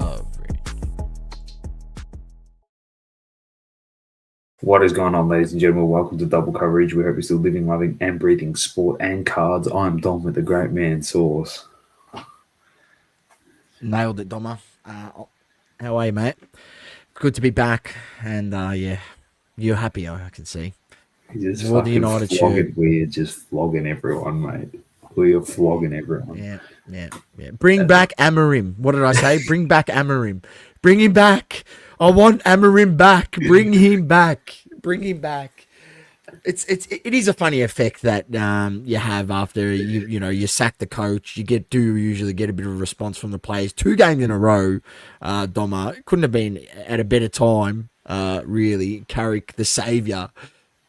coverage. What is going on, ladies and gentlemen? Welcome to Double Coverage. We hope you're still living, loving, and breathing sport and cards. I'm Dom with the Great Man Sauce. Nailed it, Doma. How are you, mate? Good to be back, and yeah, you're happy, I can see. You're just Wore the fucking United flogging. shirt. We're just flogging everyone, mate. We are flogging everyone. Yeah. Bring back Amarim. What did I say? Bring back Amarim. Bring him back. I want Amarim back. Bring him back. Bring him back. It is a funny effect that you have after you sack the coach. You usually get a bit of a response from the players. 2 games in a row, Doma couldn't have been at a better time. Really, Carrick the saviour.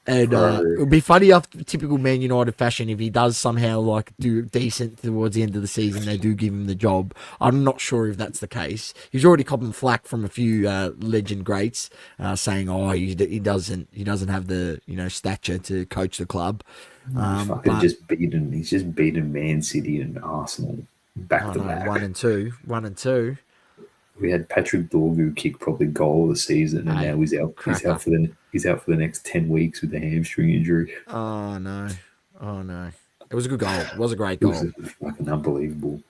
And it would be funny after typical Man United fashion if he does somehow do decent towards the end of the season. They do give him the job. I'm not sure if that's the case. He's already copping flack from a few legend greats saying, "Oh, he doesn't have the stature to coach the club." He's just beaten Man City and Arsenal back to back. 1 and 2. We had Patrick Dorgu kick probably goal of the season, and now he's out for the next 10 weeks with a hamstring injury. Oh no! It was a good goal. It was a great goal. It was fucking unbelievable.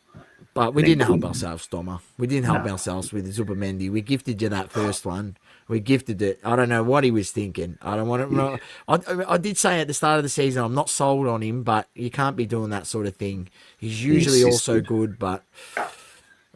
But we didn't help ourselves, Doma. We didn't help ourselves with Zubimendi. We gifted you that first one. We gifted it. I don't know what he was thinking. I don't want to. Yeah. I did say at the start of the season I'm not sold on him, but you can't be doing that sort of thing. He's usually also good, but.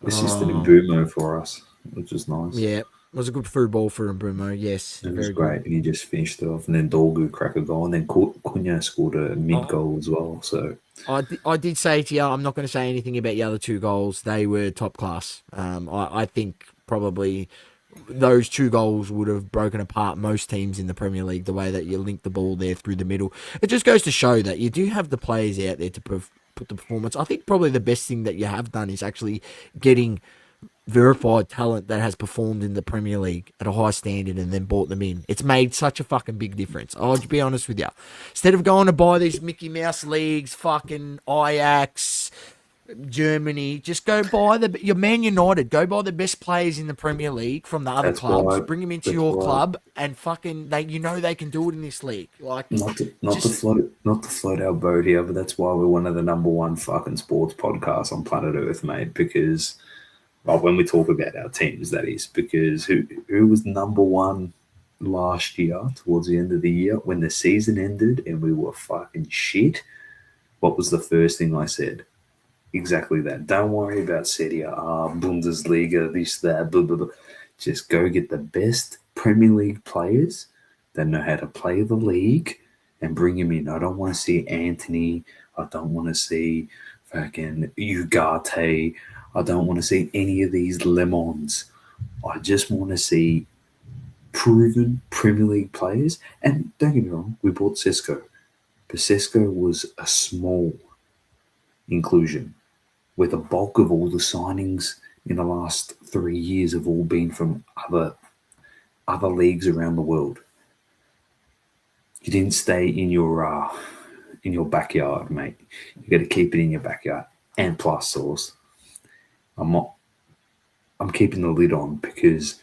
Assisted in Bumo for us, which is nice. Yeah, it was a good through ball for Bumo, yes. It was great. And he just finished it off. And then Dorgu cracked a goal. And then Cunha scored a mid-goal as well. So I did say to you, I'm not going to say anything about the other 2 goals. They were top class. I think probably those 2 goals would have broken apart most teams in the Premier League, the way that you link the ball there through the middle. It just goes to show that you do have the players out there to put the performance. I think probably the best thing that you have done is actually getting verified talent that has performed in the Premier League at a high standard and then brought them in. It's made such a fucking big difference. I'll be honest with you. Instead of going to buy these Mickey Mouse leagues, fucking Ajax, Germany, just go buy your Man United. Go buy the best players in the Premier League from the other clubs. Bring them into your club, and fucking they can do it in this league. Like not to float our boat here, but that's why we're one of the #1 fucking sports podcasts on planet Earth, mate. Because when we talk about our teams, that is because who was #1 last year towards the end of the year when the season ended and we were fucking shit. What was the first thing I said? Exactly that. Don't worry about Serie A, Bundesliga, this, that, blah, blah, blah. Just go get the best Premier League players that know how to play the league and bring them in. I don't want to see Anthony. I don't want to see fucking Ugarte. I don't want to see any of these lemons. I just want to see proven Premier League players. And don't get me wrong, we bought Sesko. But Sesko was a small inclusion, where the bulk of all the signings in the last 3 years have all been from other leagues around the world. You didn't stay in your backyard, mate. You got to keep it in your backyard. And plus, Sauce, I'm keeping the lid on because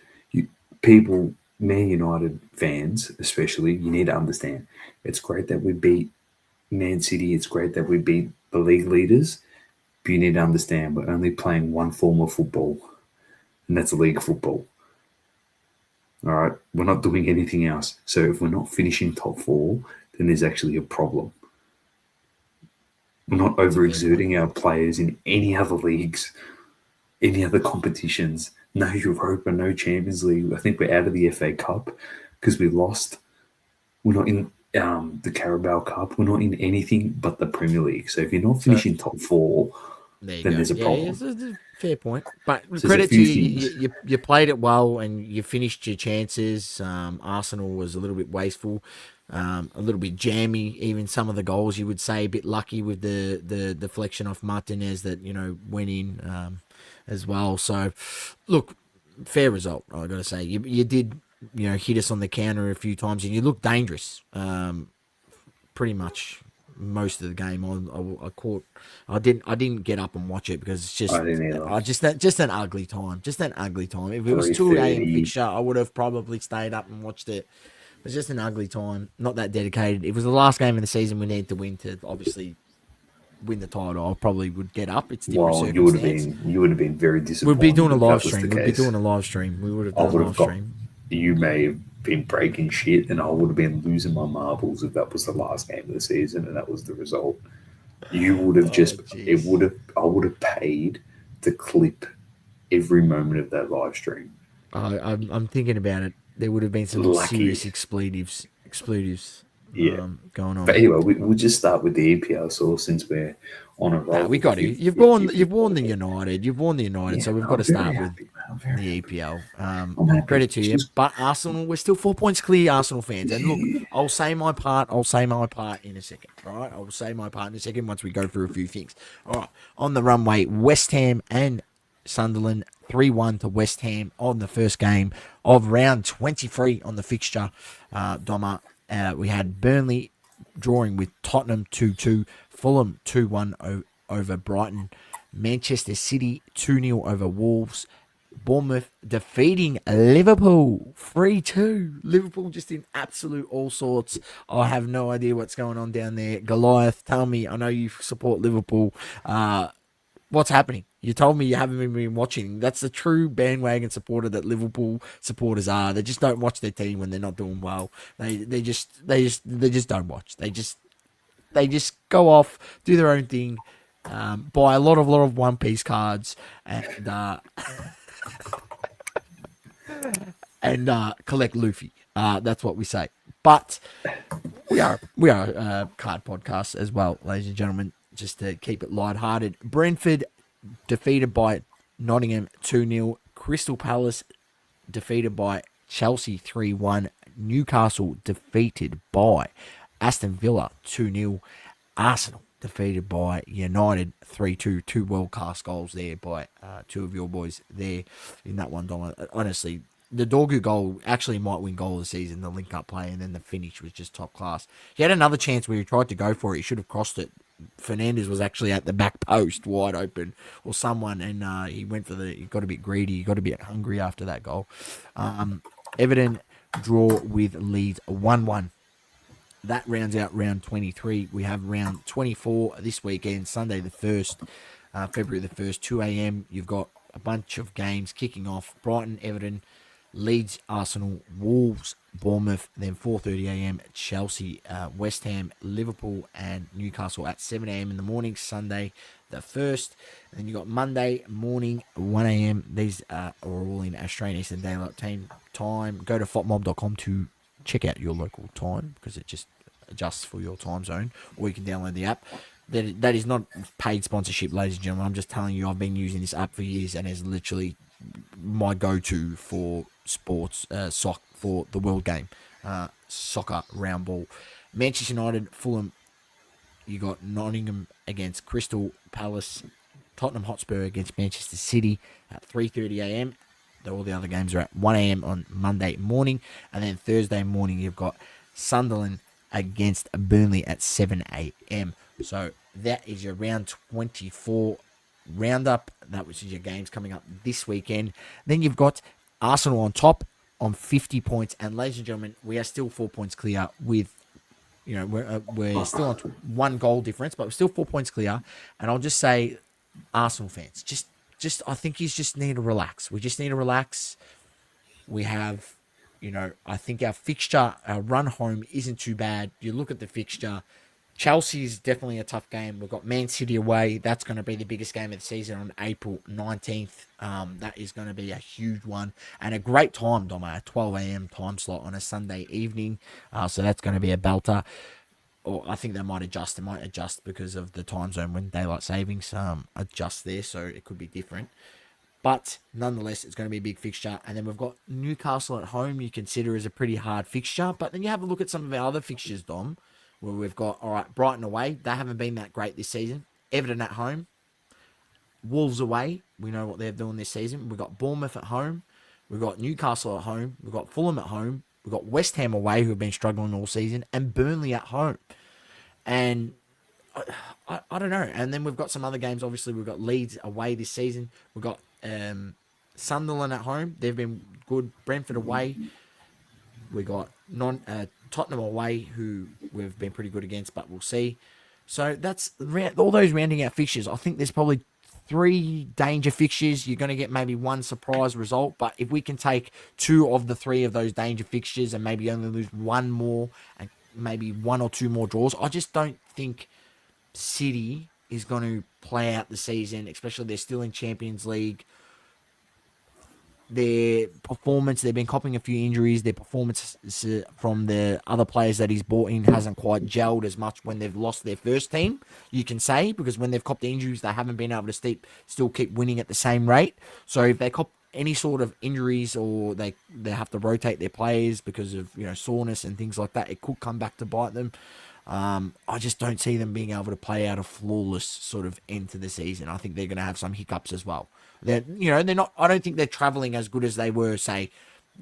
people, Man United fans especially, you need to understand. It's great that we beat Man City. It's great that we beat the league leaders. But you need to understand we're only playing one form of football, and that's league football. All right? We're not doing anything else. So if we're not finishing top 4, then there's actually a problem. We're not overexerting our players in any other leagues, any other competitions. No Europa, no Champions League. I think we're out of the FA Cup because we lost. We're not in the Carabao Cup. We're not in anything but the Premier League. So if you're not finishing top 4, then there's a problem. It's a fair point. But so credit to you, you played it well and you finished your chances. Arsenal was a little bit wasteful, a little bit jammy. Even some of the goals, you would say, a bit lucky with the deflection off Martinez that went in as well. So, look, fair result. I got to say, you did hit us on the counter a few times, and you looked dangerous. Pretty much most of the game. I caught. I didn't get up and watch it because it's just I didn't either. just an ugly time. Just an ugly time. If it was 2 a.m. 3:30. fixture, I would have probably stayed up and watched it. It was just an ugly time. Not that dedicated. It was the last game of the season we needed to win to obviously win the title. I probably would get up. It's different Well, circumstance. you would have been very disappointed. We'd be doing a if live that was stream. the We'd be case. doing a live stream. We would have I done would a have live got. stream. You may have been breaking shit, and I would have been losing my marbles if that was the last game of the season and that was the result. You would have Jeez. I would have paid to clip every moment of that live stream. I'm thinking about it. There would have been some Lucky. serious expletives Yeah. going But on. anyway, we'll just start with the EPL source since we're on a roll. Nah, we got to. You've worn the United. You've worn the United, Yeah, so we've got I'm to very start with happy, man. I'm very the happy. EPL. I'm happy. Credit to It's you, just but Arsenal, we're still 4 points clear. Arsenal fans, and look, I'll say my part. I'll say my part in a second. All right, I'll say my part in a second once we go through a few things. All right, on the runway, West Ham and Sunderland 3-1 to West Ham on the first game of round 23 on the fixture. Doma, we had Burnley drawing with Tottenham 2-2, Fulham 2-1 over Brighton, Manchester City 2-0 over Wolves, Bournemouth defeating Liverpool 3-2. Liverpool just in absolute all sorts. I have no idea what's going on down there. Goliath, tell me, I know you support Liverpool. What's happening? You told me you haven't been watching. That's the true bandwagon supporter that Liverpool supporters are. They just don't watch their team when they're not doing well. They just don't watch. They just go off, do their own thing, buy a lot of One Piece cards, and collect Luffy. That's what we say. But we are a card podcast as well, ladies and gentlemen. Just to keep it lighthearted. Brentford defeated by Nottingham 2-0. Crystal Palace defeated by Chelsea 3-1. Newcastle defeated by Aston Villa 2-0. Arsenal defeated by United 3-2. Two world-class goals there by two of your boys there in that one. Honestly, the Dorgu goal actually might win goal of the season, the link-up play, and then the finish was just top class. He had another chance where he tried to go for it. He should have crossed it. Fernandez was actually at the back post, wide open, or someone, and he went for he got a bit greedy, he got a bit hungry after that goal. Everton draw with Leeds 1-1. That rounds out round 23. We have round 24 this weekend, Sunday the 1st, February the 1st, 2 a.m. You've got a bunch of games kicking off. Brighton, Everton, Leeds, Arsenal, Wolves, Bournemouth, then 4:30 a.m. Chelsea, West Ham, Liverpool, and Newcastle at 7 a.m. in the morning, Sunday the 1st. And then you got Monday morning, 1 a.m. These are all in Australian Eastern Daylight Time. Go to fotmob.com to check out your local time because it just adjusts for your time zone, or you can download the app. That is not paid sponsorship, ladies and gentlemen. I'm just telling you, I've been using this app for years and it's literally my go-to for sports, for the world game, soccer, round ball. Manchester United, Fulham, you got Nottingham against Crystal Palace, Tottenham Hotspur against Manchester City at 3:30 a.m. All the other games are at 1 a.m. on Monday morning. And then Thursday morning, you've got Sunderland against Burnley at 7 a.m. So that is your round 24 roundup. That was your games coming up this weekend. Then you've got Arsenal on top on 50 points. And ladies and gentlemen, we are still 4 points clear with, we're still on one goal difference, but we're still 4 points clear. And I'll just say, Arsenal fans, just I think you just need to relax. We just need to relax. We have, I think our fixture, our run home isn't too bad. You look at the fixture, Chelsea is definitely a tough game. We've got Man City away. That's going to be the biggest game of the season on April 19th. That is going to be a huge one and a great time, Doma, a 12 a.m. time slot on a Sunday evening. So that's going to be a belter. Or I think they might adjust. They might adjust because of the time zone when daylight savings adjust there, so it could be different. But nonetheless, it's going to be a big fixture. And then we've got Newcastle at home you consider as a pretty hard fixture. But then you have a look at some of our other fixtures, Dom, where we've got, all right, Brighton away. They haven't been that great this season. Everton at home. Wolves away. We know what they're doing this season. We've got Bournemouth at home. We've got Newcastle at home. We've got Fulham at home. We've got West Ham away, who have been struggling all season. And Burnley at home. And I don't know. And then we've got some other games. Obviously, we've got Leeds away this season. We've got Sunderland at home. They've been good. Brentford away. We got Tottenham away, who we've been pretty good against, but we'll see. So that's all those rounding out fixtures. I think there's probably 3 danger fixtures. You're going to get maybe 1 surprise result, but if we can take 2 of the 3 of those danger fixtures and maybe only lose 1 more and maybe 1 or 2 more draws, I just don't think City is going to play out the season, especially they're still in Champions League. Their performance, they've been copping a few injuries. Their performance from the other players that he's brought in hasn't quite gelled as much when they've lost their first team, you can say, because when they've copped the injuries, they haven't been able to still keep winning at the same rate. So if they cop any sort of injuries or they have to rotate their players because of soreness and things like that, it could come back to bite them. I just don't see them being able to play out a flawless sort of end to the season. I think they're going to have some hiccups as well. They're not. I don't think they're traveling as good as they were, say,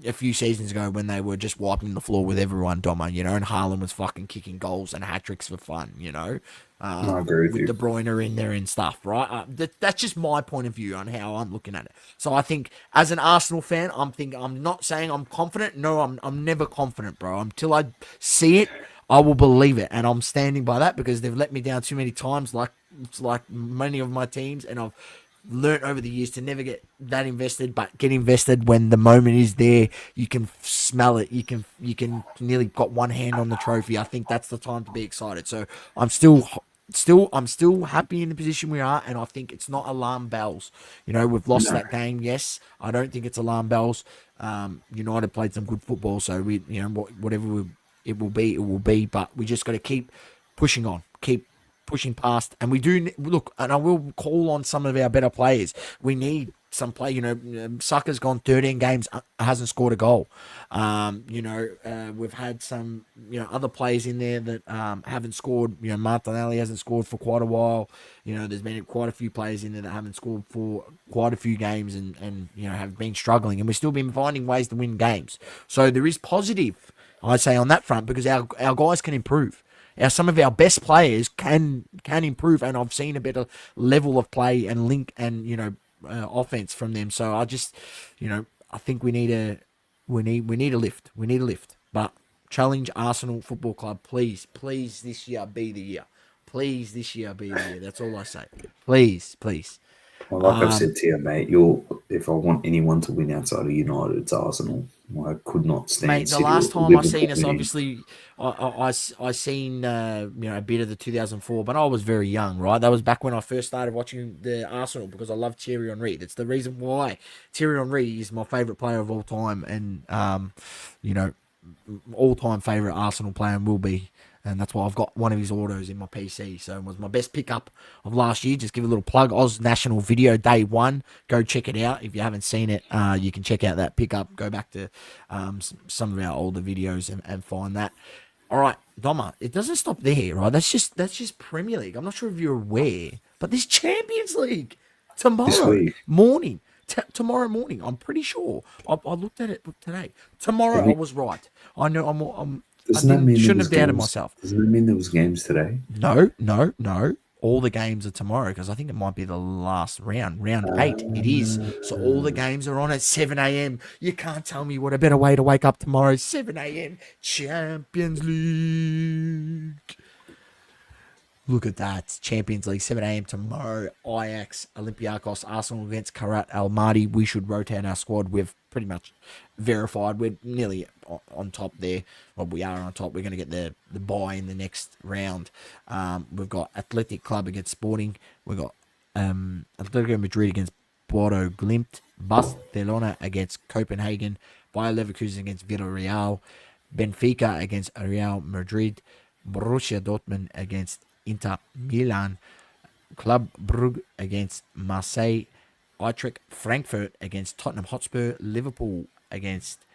a few seasons ago when they were just wiping the floor with everyone, Doma. And Haaland was fucking kicking goals and hat tricks for fun. I agree with you. De Bruyne in there and stuff, right? That's just my point of view on how I'm looking at it. So I think as an Arsenal fan, I'm not saying I'm confident. No, I'm never confident, bro. Until I see it, I will believe it, and I'm standing by that because they've let me down too many times, like many of my teams, and I've learnt over the years to never get that invested, but get invested when the moment is there. You can smell it. You can nearly got one hand on the trophy. I think that's the time to be excited. So I'm still happy in the position we are, and I think it's not alarm bells. We've lost that game. Yes, I don't think it's alarm bells. United played some good football, so whatever it will be. But we just got to keep pushing on, keep pushing past, and we do look. And I will call on some of our better players. We need some play. Saka's gone 13 games, hasn't scored a goal. We've had some other players in there that haven't scored. Martinelli hasn't scored for quite a while. There's been quite a few players in there that haven't scored for quite a few games, and have been struggling, and we've still been finding ways to win games. So there is positive, I say, on that front, because our guys can improve. Some of our best players can improve, and I've seen a better level of play and link and offense from them. So I just I think we need a lift. We need a lift. But challenge Arsenal Football Club, please this year be the year. Please this year be the year. That's all I say. Please. Well, like I've said to you, mate, if I want anyone to win outside of United, it's Arsenal. I could not stand. Mate, the last time I seen us, obviously, I seen a bit of the 2004, but I was very young, right? That was back when I first started watching the Arsenal because I love Thierry Henry. That's the reason why Thierry Henry is my favourite player of all time, and all-time favourite Arsenal player and will be. And that's why I've got one of his autos in my PC. So it was my best pickup of last year. Just give a little plug. Oz National Video Day 1. Go check it out. If you haven't seen it, you can check out that pickup. Go back to some of our older videos and find that. All right, Doma, it doesn't stop there, right? That's just Premier League. I'm not sure if you're aware, but there's Champions League tomorrow morning. Tomorrow morning, I'm pretty sure. I looked at it today. Tomorrow, I was right. I know I'm shouldn't have doubted myself. Doesn't that mean there was games today? No. All the games are tomorrow because I think it might be the last round. Round 8, it is. So all the games are on at 7 a.m. You can't tell me what a better way to wake up tomorrow. 7 a.m. Champions League. Look at that. Champions League, 7 a.m. tomorrow. Ajax, Olympiacos, Arsenal against Karat Almaty. We should rotate our squad. We've pretty much verified. We're nearly on top there. Well, we are on top. We're going to get the bye in the next round. We've got Athletic Club against Sporting. We've got Atletico Madrid against Bodo Glimt. Barcelona against Copenhagen. Bayer Leverkusen against Villarreal. Benfica against Real Madrid. Borussia Dortmund against Inter Milan, Club Brugge against Marseille, Eintracht Frankfurt against Tottenham Hotspur, Liverpool against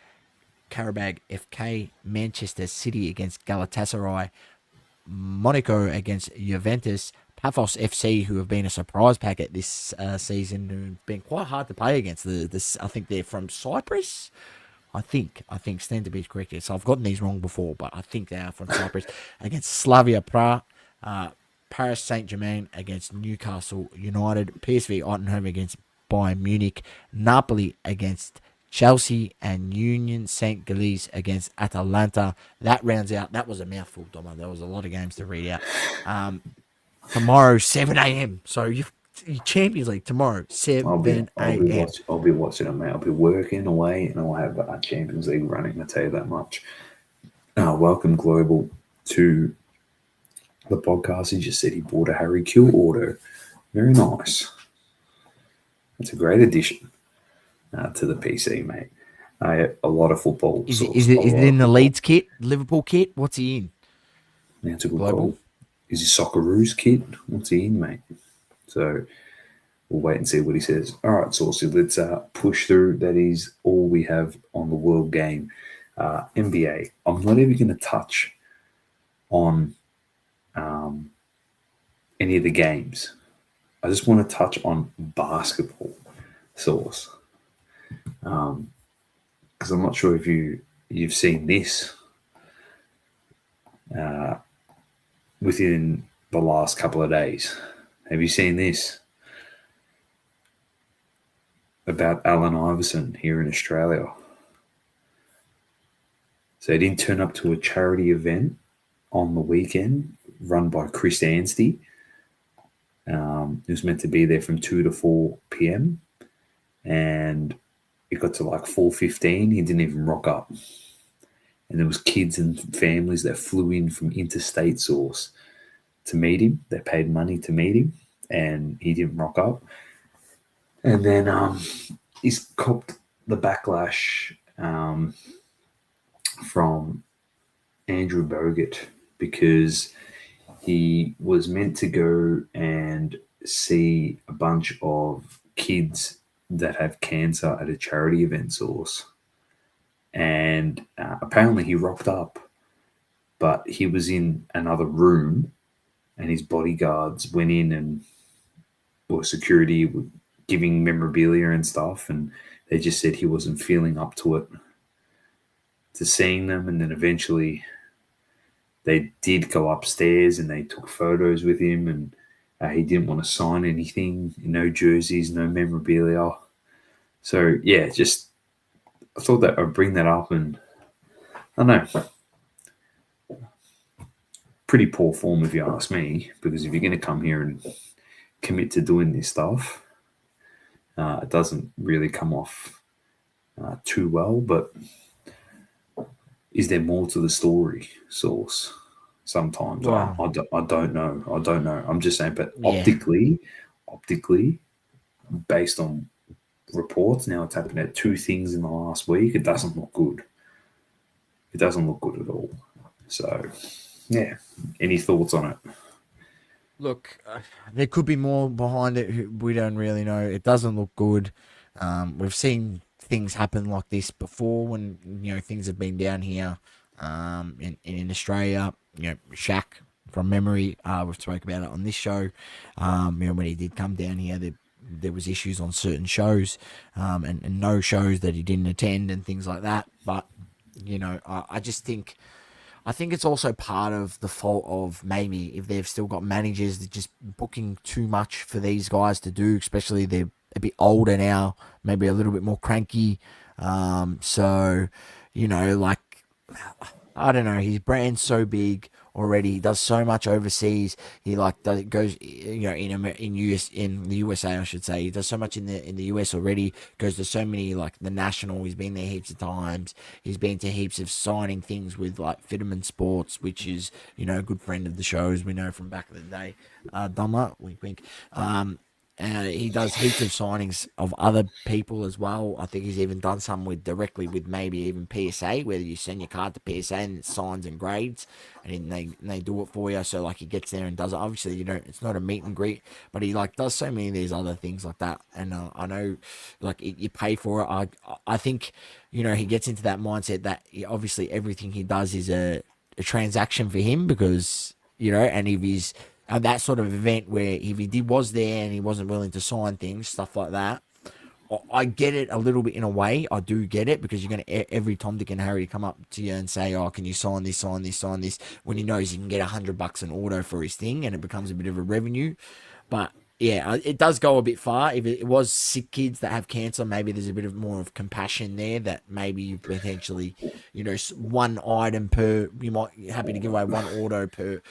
Karabag FK, Manchester City against Galatasaray, Monaco against Juventus, Paphos FC, who have been a surprise packet this season, who've been quite hard to play against. I think they're from Cyprus. I think stand to be corrected. So I've gotten these wrong before, but I think they are from Cyprus against Slavia Prague. Paris Saint-Germain against Newcastle United, PSV Eindhoven against Bayern Munich, Napoli against Chelsea, and Union St. Gilles against Atalanta. That rounds out. That was a mouthful, Doma. There was a lot of games to read out. Tomorrow, 7 a.m. So you Champions League tomorrow, 7 a.m. I'll be watching it, mate. I'll be working away, and I'll have a Champions League running. I tell you that much. Welcome, Global, to the podcast. He just said he bought a Harry Q auto. Very nice. It's a great addition to the PC, mate. A lot of football. Is it in the Leeds kit, Liverpool kit? What's he in? That's a good call. Is he Socceroos kit? What's he in, mate? So we'll wait and see what he says. All right, Saucy, let's push through. That is all we have on the world game. NBA. I'm not even going to touch on any of the games. I just want to touch on basketball, Sauce. Because I'm not sure if you've seen this within the last couple of days. Have you seen this about Allen Iverson here in Australia? So he didn't turn up to a charity event on the weekend run by Chris Anstey. He was meant to be there from 2 to 4 p.m. and it got to like 4:15. He didn't even rock up. And there was kids and families that flew in from interstate source to meet him. They paid money to meet him, and he didn't rock up. And then he's copped the backlash from Andrew Bogut because he was meant to go and see a bunch of kids that have cancer at a charity event source. And apparently he rocked up, but he was in another room and his bodyguards went in and security were giving memorabilia and stuff. And they just said he wasn't feeling up to it, to seeing them. And then eventually they did go upstairs and they took photos with him, and he didn't want to sign anything, no jerseys, no memorabilia. So, yeah, just I thought that I'd bring that up, and I don't know, pretty poor form if you ask me, because if you're going to come here and commit to doing this stuff, it doesn't really come off too well. But is there more to the story, Source? Sometimes wow. I don't know. I'm just saying, but optically, based on reports, now it's happened at 2 things in the last week. It doesn't look good. It doesn't look good at all. So, yeah. Any thoughts on it? Look, there could be more behind it. We don't really know. It doesn't look good. We've seen things happen like this before when things have been down here in Australia. Shaq, from memory, we've spoken about it on this show. When he did come down here, there was issues on certain shows, and no shows that he didn't attend and things like that. But I just think. I think it's also part of the fault of maybe if they've still got managers that just booking too much for these guys to do, especially they're a bit older now, maybe a little bit more cranky. So, like, I don't know, his brand's so big already. He does so much overseas. He goes, in the USA, I should say. He does so much in the US already. Goes to so many, like the National. He's been there heaps of times. He's been to heaps of signing things with like Fitterman Sports, which is a good friend of the shows we know from back in the day. Dummer, wink wink. He does heaps of signings of other people as well. I think he's even done some directly with maybe even PSA, where you send your card to PSA and it signs and grades, and they do it for you. So like he gets there and does it. Obviously, it's not a meet and greet, but he does so many of these other things like that. And I know, you pay for it. I think he gets into that mindset that obviously everything he does is a transaction for him, because and if he's that sort of event where if he was there and he wasn't willing to sign things, stuff like that, I get it a little bit in a way. I do get it because you're going to every Tom, Dick, and Harry come up to you and say, "Oh, can you sign this, sign this, sign this?" When he knows he can get $100 an auto for his thing, and it becomes a bit of a revenue. But yeah, it does go a bit far. If it was sick kids that have cancer, maybe there's a bit of more of compassion there. That maybe you potentially, one item per. You might be happy to give away one auto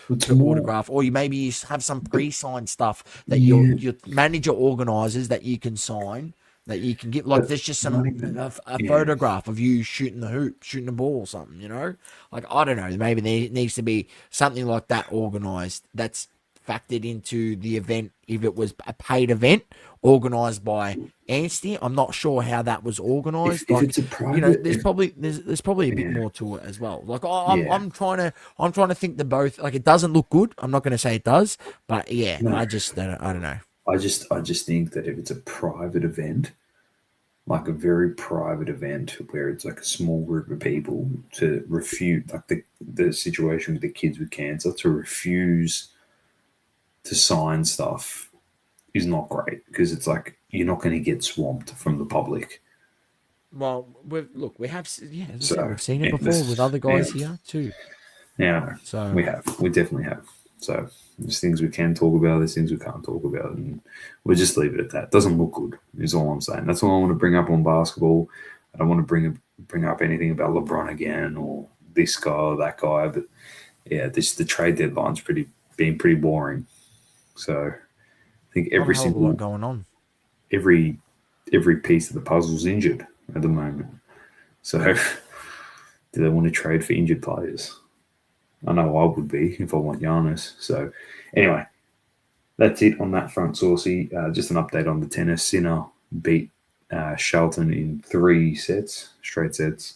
It's per more, autograph, or maybe you have some but pre-signed stuff that yeah, your manager organizes that you can sign. That you can get, like, but there's just not some even. a Yeah, photograph of you shooting the hoop, shooting the ball, or something. Like, I don't know, maybe there needs to be something like that organized. That's factored into the event if it was a paid event organized by Anstey. I'm not sure how that was organized. if Like, it's a private, there's if probably there's probably a bit yeah, more to it as well. Like, yeah, I'm trying to think that both, like, it doesn't look good. I'm not going to say it does, but yeah, no, I don't know. I just think that if it's a private event, like a very private event where it's like a small group of people, to refute like the situation with the kids with cancer, to refuse to sign stuff is not great because it's like you're not going to get swamped from the public. Well, we have, yeah, as I said, So we've seen it yeah, before this with other yeah, guys here too. yeah, So, we definitely have. So there's things we can talk about, there's things we can't talk about, and we'll just leave it at that. Doesn't look good, is all I'm saying. That's all I want to bring up on basketball. I don't want to bring up anything about LeBron again or this guy or that guy, but yeah, the trade deadline's pretty boring. So I think not a hell of a lot going on. every every piece of the puzzle's injured at the moment. So do they want to trade for injured players? I know I would be if I want Giannis. So anyway, that's it on that front, Saucy. Just an update on the tennis. Sinner beat Shelton in 3 sets, straight sets.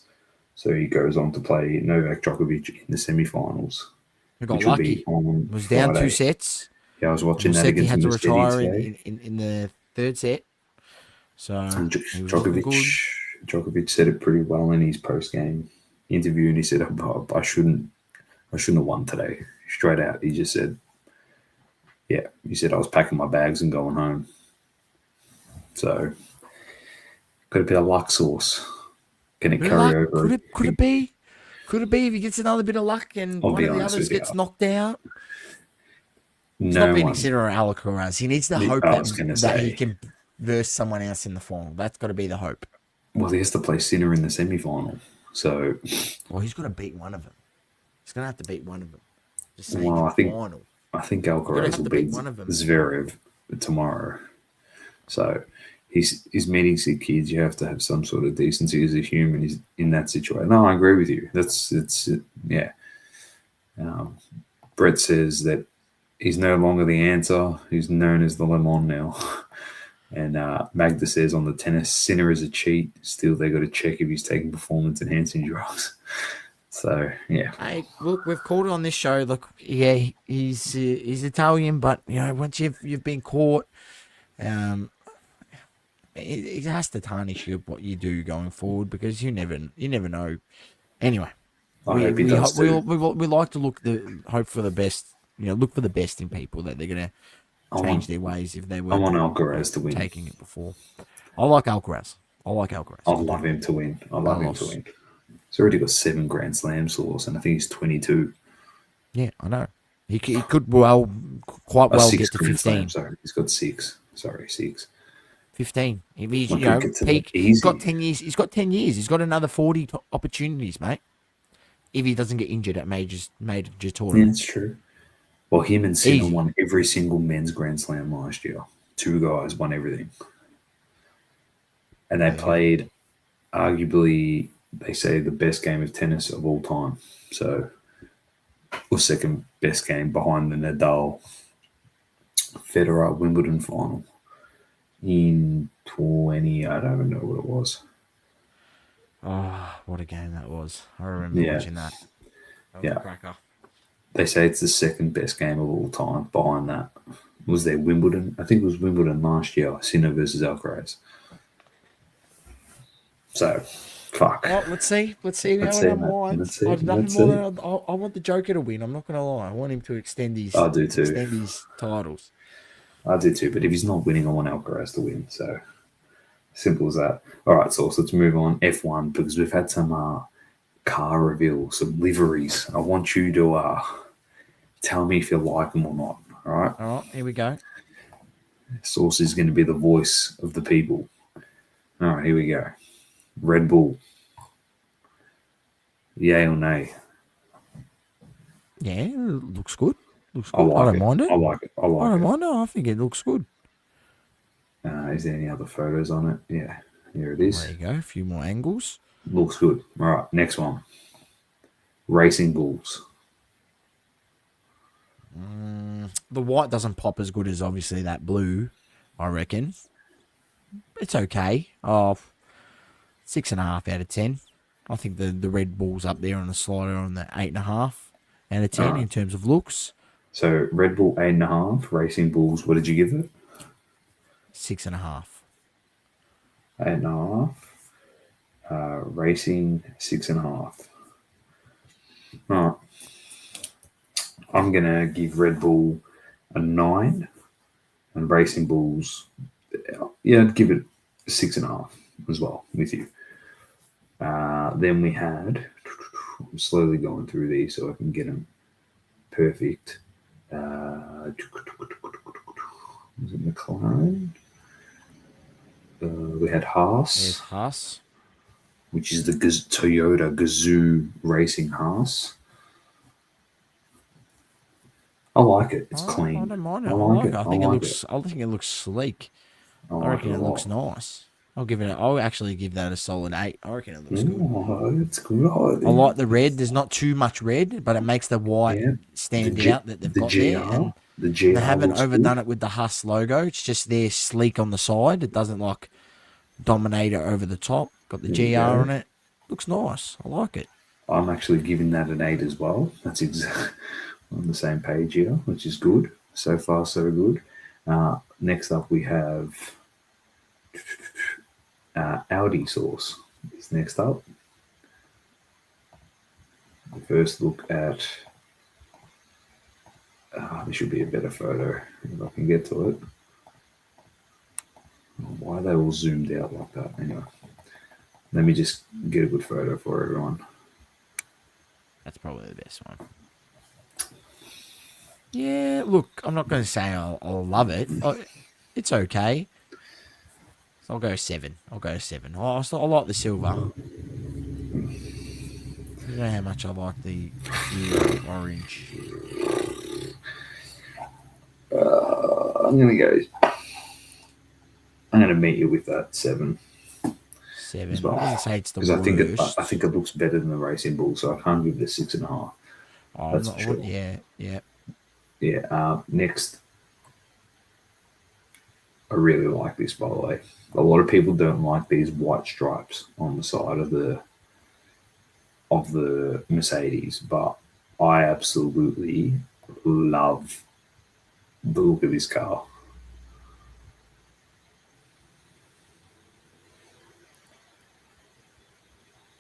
So he goes on to play Novak Djokovic in the semi-finals, We got which will be lucky. on Was down two Friday. sets. Yeah, I was watching that Musetti against had to Musetti retire today. in the third set. So And he was looking good. Djokovic said it pretty well in his post-game interview, and he said, I shouldn't have won today." Straight out, he just said, "Yeah." He said, "I was packing my bags and going home." So got a bit of luck sauce. Can it Bit of carry luck. over? Could it be? Could it be if he gets another bit of luck and I'll one be of the honest others with you. gets knocked out? It's not No beating one. Sinner or Alcaraz. He needs to hope I was going to that he say, can verse someone else in the final. That's got to be the hope. well, he has to play Sinner in the semi-final. So, Well, he's got to beat one of them. He's going to have to beat one of them. Just saying well, in I the think final. I think You're going to Alcaraz have will to beat beat one of them. Zverev tomorrow. So he's meeting sick kids. You have to have some sort of decency as a human. He's in that situation. No, I agree with you. Yeah. Um, Brett says that he's no longer the answer. He's known as the Le Mans now. And Magda says on the tennis, Sinner is a cheat. Still, they got to check if he's taking performance enhancing drugs. So yeah, Hey, look, we've called it on this show. Look, yeah, he's Italian, but once you've been caught, um, it has to tarnish you what you do going forward because you never know. Anyway, I hope he does too. we like to hope for the best. Look for the best in people that they're gonna I change want their ways if they I were want caught Alcaraz to win. taking it before. I like Alcaraz. I I do. love him to win. I love him to Carlos. win. He's already got 7 Grand Slam sauce, and I think he's 22. Yeah, I know. He could quite well Six get to Grand Slam. 15. Sorry, he's got 6. Sorry, 6. 15. If he's, Like he'll get to that peak, he's got easy. 10 years. He's got 10 years. He's got another 40 opportunities, mate. If he doesn't get injured at major Yeah, tournaments. that's true. Well, him and Sinner Easy. won every single men's Grand Slam last year. 2 guys won everything. And they Oh, yeah. played arguably, they say, the best game of tennis of all time. So, or second best game behind the Nadal Federer Wimbledon final in 20. I don't even know what it was. Oh, what a game that was. I remember Yeah, watching that. That was a yeah. cracker. They say it's the second best game of all time. Behind that was there Wimbledon. I think it was Wimbledon last year. Sinner versus Alcaraz. So, fuck. Well, let's see. Let's see Let's how see, it mate. unwinds. Let's see. I've nothing Let's more see. than I want the Joker to win. I'm not going to lie. I want him to extend I do too. his titles. I do too. But if he's not winning, I want Alcaraz to win. So Simple as that. All right, so let's move on. F1, because we've had some car reveals, some liveries. I want you to tell me if you like them or not. All right. All right, here we go. Source is going to be the voice of the people. All right, here we go. Red Bull. Yay or nay? Yeah, it looks good. Looks I good. I like don't it. mind it. I like it. I I like don't it. mind it. I think it looks good. Is there any other photos on it? Yeah, here it is. There you go. A few more angles. Looks good. All right, next one. Racing Bulls. The white doesn't pop as good as obviously that blue, I reckon. It's okay. Oh, 6.5 out of 10. I think the Red Bull's up there on the slider on the 8.5 out of 10 All right. in terms of looks. So Red Bull 8.5, Racing Bulls. What did you give it? 6.5. 8.5. Racing 6.5. All right. I'm gonna give Red Bull a 9, and Racing Bulls, yeah, I'd give it 6.5 as well with you. Then we had, I'm slowly going through these so I can get them perfect. Was it McLaren? We had There's Haas, Haas. which is the Toyota Gazoo Racing Haas. I like it. It's clean. I don't mind it. I I like like it. it. I think it looks. I think it looks sleek. I I like reckon it a it looks lot. nice. I'll actually give that a solid 8. I reckon it looks good. Oh, it's good. I like the red. There's not too much red, but it makes the white Yeah. stand out that they've The got there. And GR. The they GR haven't looks good. overdone it with the Huss logo. It's just there sleek on the side. It doesn't like dominate it over the top. Got the There you GR go. on it. Looks nice. I like it. I'm actually giving that an 8 as well. That's exactly on the same page here, which is good. So far, so good. Next up, we have Audi sauce. Is next up. The first look at. This should be a better photo if I can get to it. Why are they all zoomed out like that? Anyway, let me just get a good photo for everyone. That's probably the best one. Yeah, look, I'm not going to say I'll love it. It's okay. So I'll go 7. I'll go 7. I like the silver. You know how much I like the orange. I'm gonna meet you with that 7 7. as I well, wouldn't say it's the because worst. I think it looks better than the Racing Bull, so I can't give it a 6.5. Oh, That's for sure. Yeah, yeah. Yeah. Next, I really like this, by the way. A lot of people don't like these white stripes on the side of the Mercedes, but I absolutely love the look of this car.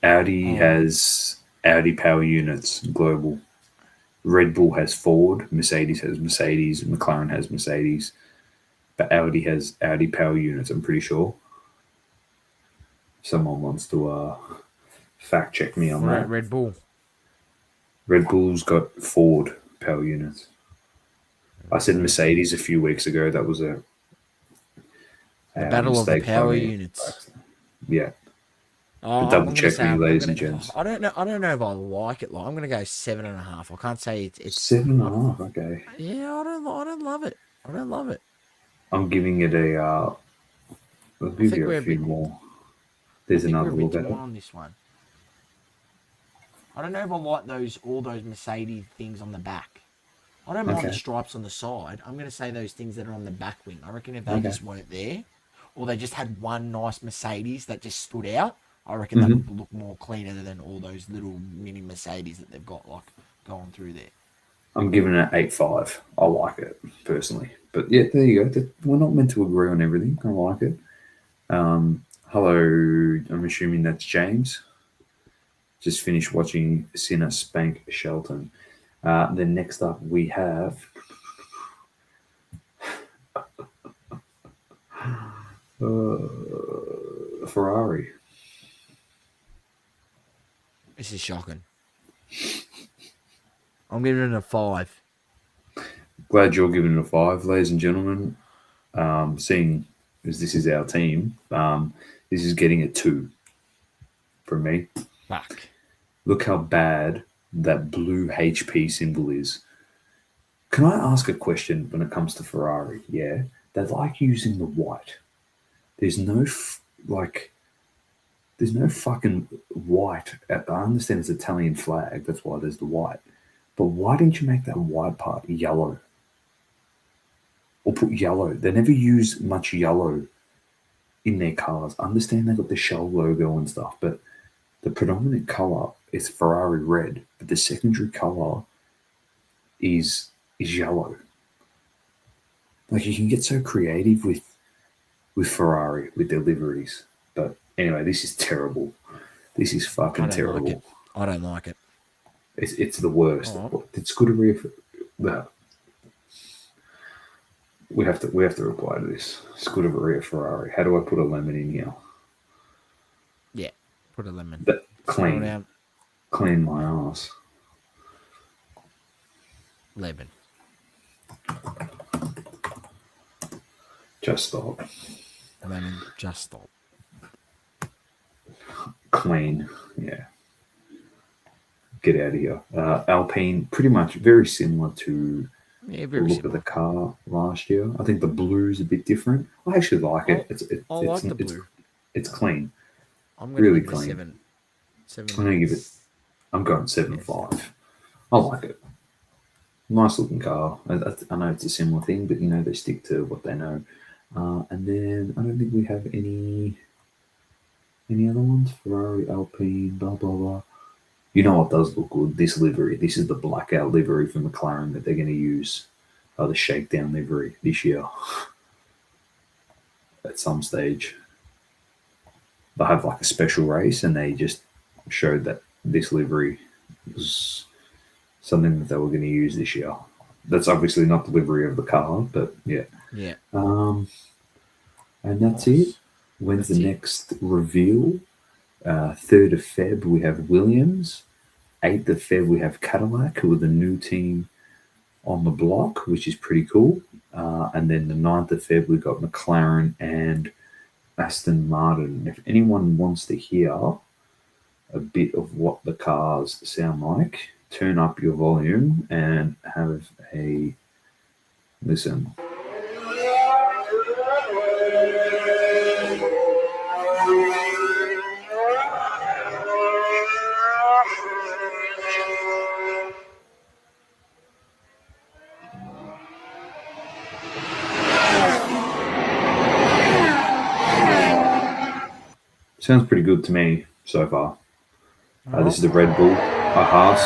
Audi Oh, has Audi power units global. Red Bull has Ford. Mercedes has Mercedes. McLaren has Mercedes. But Audi has Audi power units, I'm pretty sure. Someone wants to fact check me on what about that. Red Bull? Red Bull's got Ford power units. I said Mercedes a few weeks ago. That was a The battle of the mistake by power me. units. Yeah. Oh, Double I'm gonna check say me, ladies I'm and gonna. gents. I don't know. I don't know if I like it. Like, I'm gonna go 7.5. I can't say it's. 7.5. Okay. Yeah, I don't. I don't love it. I don't love it. I'm giving it a. I'll I give think you a we're a few bit. more. I There's think we're another a bit look at torn it. on this one. I don't know if I like all those Mercedes things on the back. I don't mind the Okay. stripes on the side. I'm gonna say those things that are on the back wing. I reckon if they Okay. just weren't there, or they just had one nice Mercedes that just stood out, I reckon that Mm-hmm. would look more cleaner than all those little mini Mercedes that they've got like going through there. I'm giving it 8.5. I like it personally. But yeah, there you go. We're not meant to agree on everything. I like it. Hello, I'm assuming that's James. Just finished watching Sinner spank Shelton. Then next up we have Ferrari. This is shocking. I'm giving it a 5. Glad you're giving it a 5, ladies and gentlemen. Seeing as this is our team, this is getting a 2 from me. Fuck. Look how bad that blue HP symbol is. Can I ask a question when it comes to Ferrari? Yeah, they like using the white. There's no there's no fucking white. I understand it's Italian flag. That's why there's the white. But why didn't you make that white part yellow? Or put yellow. They never use much yellow in their cars. I understand they got the Shell logo and stuff, but the predominant color is Ferrari red, but the secondary color is yellow. Like, you can get so creative with Ferrari, with their liveries. But anyway, this is terrible. This is fucking terrible. I don't like it. It's the worst. Oh. Did Scuderia? We have to reply to this. Scuderia Ferrari. How do I put a lemon in here? Yeah, put a lemon. Clean my ass. Lemon. Just stop. Lemon, just stop. Clean, yeah. Get out of here. Alpine, pretty much very similar to the look of the car last year. I think the blue's a bit different. I actually like it. I like the blue. It's clean. I'm going really to clean. 7. I'm going 7.5. I like it. Nice looking car. I know it's a similar thing, but they stick to what they know. And then I don't think we have any other ones. Ferrari, Alpine, blah blah blah. You know what does look good? This livery. This is the blackout livery for McLaren that they're going to use. The shakedown livery this year. At some stage, they'll have like a special race, and they just showed that this livery was something that they were going to use this year. That's obviously not the livery of the car, but yeah. Yeah. And that's it. When's the next reveal? 3rd of Feb, we have Williams. 8th of Feb, we have Cadillac, who are the new team on the block, which is pretty cool. And then the 9th of Feb, we've got McLaren and Aston Martin. If anyone wants to hear a bit of what the cars sound like, turn up your volume and have a listen. Sounds pretty good to me so far. This is the Red Bull, a Haas.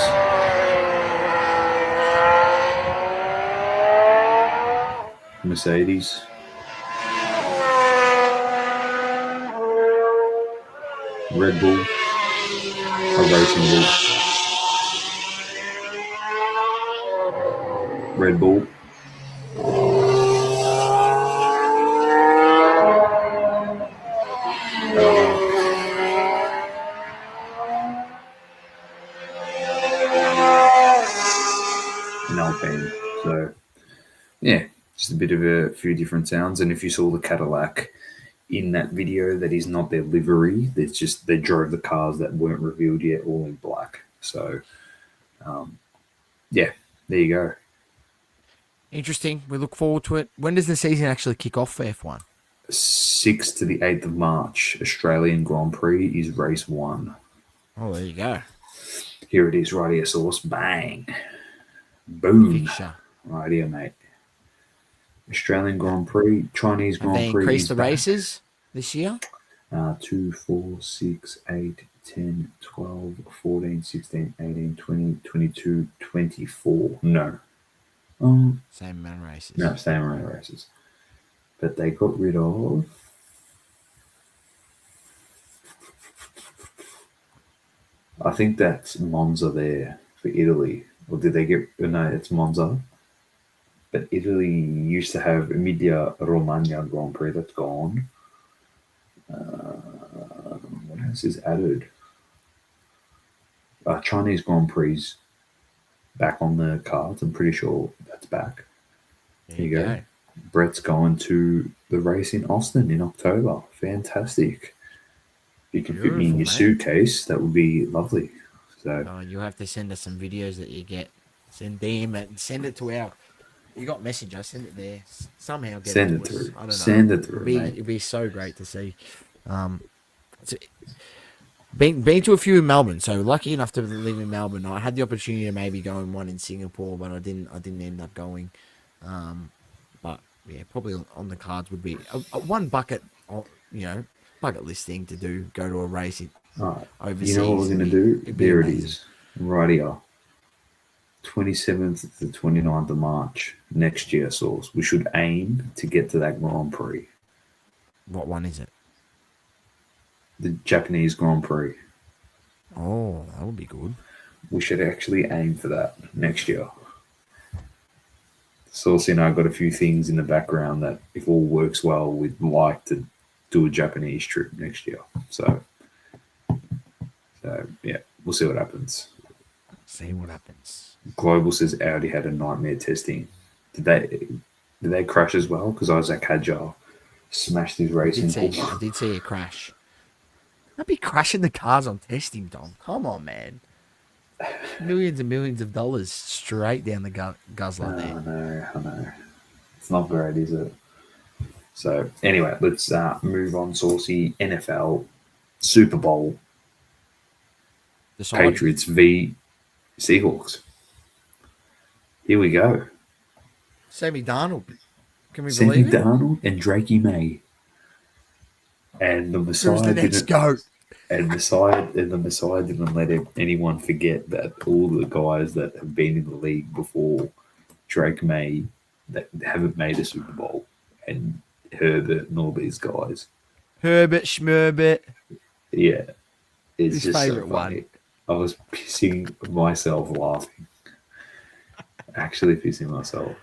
Mercedes. Red Bull, a Racing Bull. Red Bull. An Alpine. So, yeah, just a bit of a few different sounds. And if you saw the Cadillac in that video, that is not their livery. It's just they drove the cars that weren't revealed yet, all in black. So, yeah, there you go. Interesting. We look forward to it. When does the season actually kick off for F1? 6th to the 8th of March, Australian Grand Prix is race 1. Oh, there you go. Here it is, right here, Sauce. Bang. Boom. Fixture. Right here, mate. Australian Grand Prix, Chinese Grand Prix. Have they increased the races this year? 2, 4, 6, 8, 10, 12, 14, 16, 18, 20, 22, 24. No. Same amount of races. No, same amount of races. But they got rid of... I think that's Monza there for Italy. Or did they get... No, it's Monza. But Italy used to have Emilia Romagna Grand Prix. That's gone. else is added? Chinese Grand Prix back on the cards. I'm pretty sure that's back. There There you you go. go. Brett's going to the race in Austin in October. Fantastic. If you can fit me in Beautiful, your mate. suitcase, that would be lovely. So Oh, you'll have to send us some videos that you get. DM it and send it to our. You got Messenger, send it there. Somehow get it send to it us. through. I don't know. Send it through, mate. It'd be so great to see. It's, been to a few in Melbourne, so lucky enough to live in Melbourne. I had the opportunity to maybe go in one in Singapore, but I didn't end up going. But yeah, probably on the cards would be one bucket. Bucket list thing to do. Go to a race All right. overseas. You know what we're going to do? It'd be There it amazing. is. Right here. 27th to 29th of March next year, Source. We should aim to get to that Grand Prix. What one is it? The Japanese Grand Prix. Oh, that would be good. We should actually aim for that next year. Saucy and I got a few things in the background that, if all works well, we'd like to do a Japanese trip next year. So yeah, we'll see what happens. See what happens. Global says Audi had a nightmare testing. Did they crash as well? Because Isaac Hadjar smashed his racing I did see a crash. I'd be crashing the cars on testing, Dom. Come on, man. Millions and millions of dollars straight down the guzzler there. I know. It's not great, is it? So anyway, let's move on. Saucy. NFL Super Bowl. Decided. Patriots v Seahawks. Here we go. Sammy Darnold. Can we Sammy believe it? Darnold and Drakey May. And the Who's Messiah the next didn't. goat? And the Messiah didn't let anyone forget that all the guys that have been in the league before Drake May that haven't made a Super Bowl, and Herbert and all these guys. Herbert Schmerbert. Yeah, it's His just favourite so funny. one. I was pissing myself laughing. Actually pissing myself.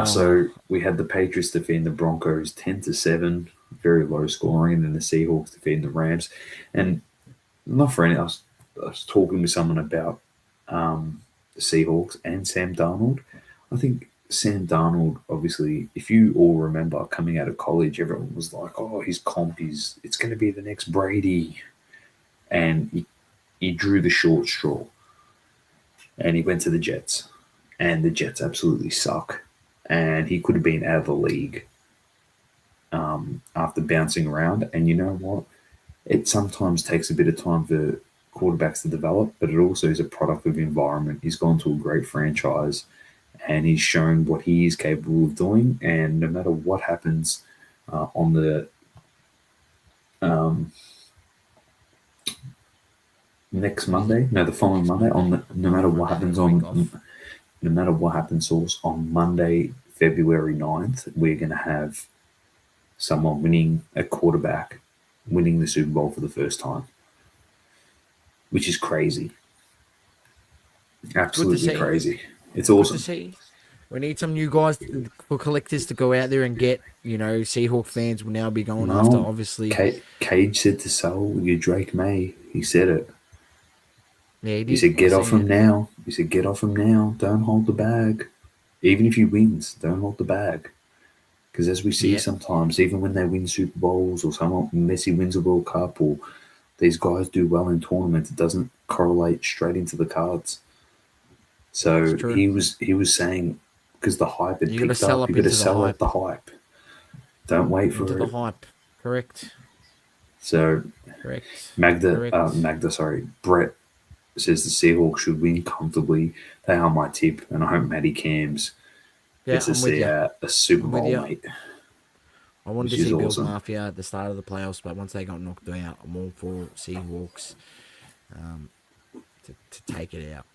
So we had the Patriots defeating the Broncos 10-7, very low scoring, and then the Seahawks defeating the Rams. And not for any, I was talking with someone about the Seahawks and Sam Darnold. I think Sam Darnold, obviously, if you all remember coming out of college, everyone was like, "Oh, his comp it's going to be the next Brady," and he drew the short straw, and he went to the Jets, and the Jets absolutely suck. And he could have been out of the league after bouncing around. And you know what? It sometimes takes a bit of time for quarterbacks to develop, but it also is a product of environment. He's gone to a great franchise, and he's shown what he is capable of doing. And no matter what happens on the next Monday, the following Monday, no matter what happens Source, on Monday, February 9th, we're going to have someone winning a quarterback, winning the Super Bowl for the first time, which is crazy. Absolutely crazy. It's awesome. Good to see. We need some new guys for collectors to go out there and get. Seahawk fans will now be going after, obviously. Cage said to sell you Drake May. He said it. Yeah, he said, get off him now. He said, get off him now. Don't hold the bag. Even if he wins, don't hold the bag. Because as we see sometimes, even when they win Super Bowls or Messi wins a World Cup or these guys do well in tournaments, it doesn't correlate straight into the cards. So he was saying, because the hype had picked up, you got to sell at the hype. Don't wait for the hype. Correct. So correct. Brett says the Seahawks should win comfortably. They are my tip, and I hope Matty Cams gets to see a Super Bowl, mate. I wanted to see Bills Mafia at the start of the playoffs, but once they got knocked out, I'm all for Seahawks to take it out.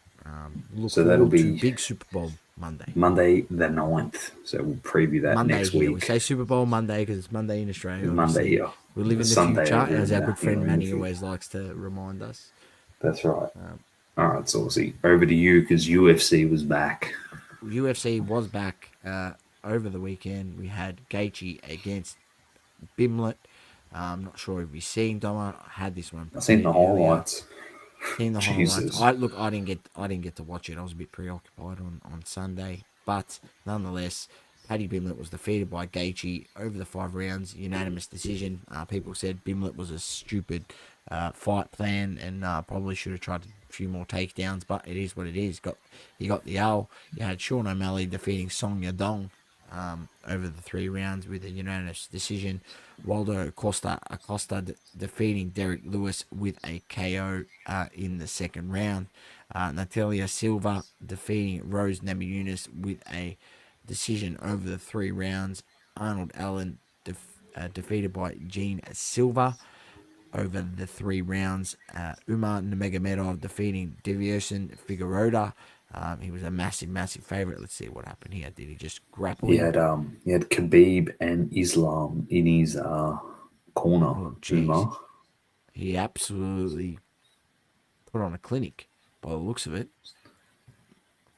So that'll be big Super Bowl Monday. Monday the 9th. So we'll preview that Monday next here. week. We say Super Bowl Monday because it's Monday in Australia. Monday here. We live in the future, as our good friend Manny always likes to remind us. That's right. All right, Saucy. Over to you because UFC was back. UFC was back over the weekend. We had Gaethje against Bimlet. I'm not sure if you've seen Doma. I had this one I've seen the prepared earlier. highlights. Seen the highlights. Jesus. I didn't get to watch it. I was a bit preoccupied on Sunday, but nonetheless, Paddy Bimlet was defeated by Gaethje over the 5 rounds, unanimous decision. People said Bimlet was a stupid fight plan and probably should have tried a few more takedowns, but it is what it is. He got the L. You had Sean O'Malley defeating Song Yadong over the 3 rounds with a unanimous decision. Waldo Acosta defeating Derek Lewis with a KO in the 2nd round. Natalia Silva defeating Rose Namajunas with a decision over the 3 rounds. Arnold Allen defeated by Gene Silva over the 3 rounds. Umar Nurmagomedov defeating Devioson Figueroa. He was a massive favorite. Let's see what happened here. Did he just grapple He him? had Khabib and Islam in his corner. Oh, jeez. Umar. He absolutely put on a clinic by the looks of it.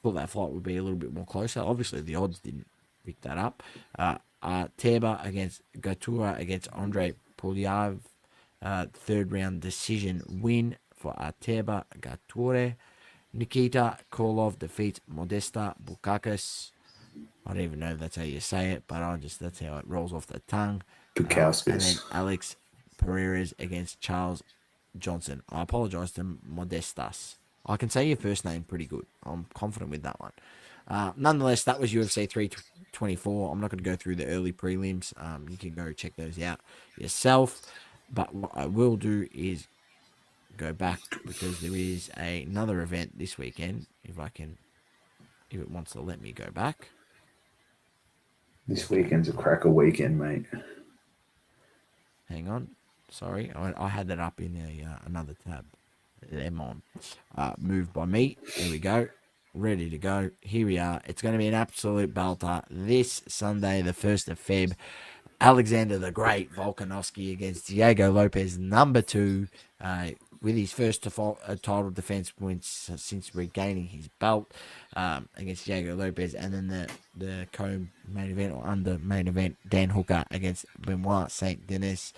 Thought that fight would be a little bit more closer. Obviously, the odds didn't pick that up. Terba against Gatura against Andre Polyav. 3rd round decision win for Terba Gature. Nikita Korlov defeats Modesta Bukakis. I don't even know if that's how you say it, but that's how it rolls off the tongue. And then Alex Perez against Charles Johnson. I apologize to Modestas. I can say your first name pretty good. I'm confident with that one. Nonetheless, that was UFC 324. I'm not going to go through the early prelims. You can go check those out yourself. But what I will do is go back because there is another event this weekend. If it wants to let me go back. This weekend's a cracker weekend, mate. Hang on. Sorry, I had that up in another tab. Lemon. Moved by me. There we go. Ready to go. Here we are. It's going to be an absolute belter this Sunday, the 1st of Feb. Alexander the Great Volkanovski against Diego Lopez, number 2, with his first title defense points since regaining his belt against Diego Lopez, and then the co-main event or under main event, Dan Hooker against Benoit Saint Denis,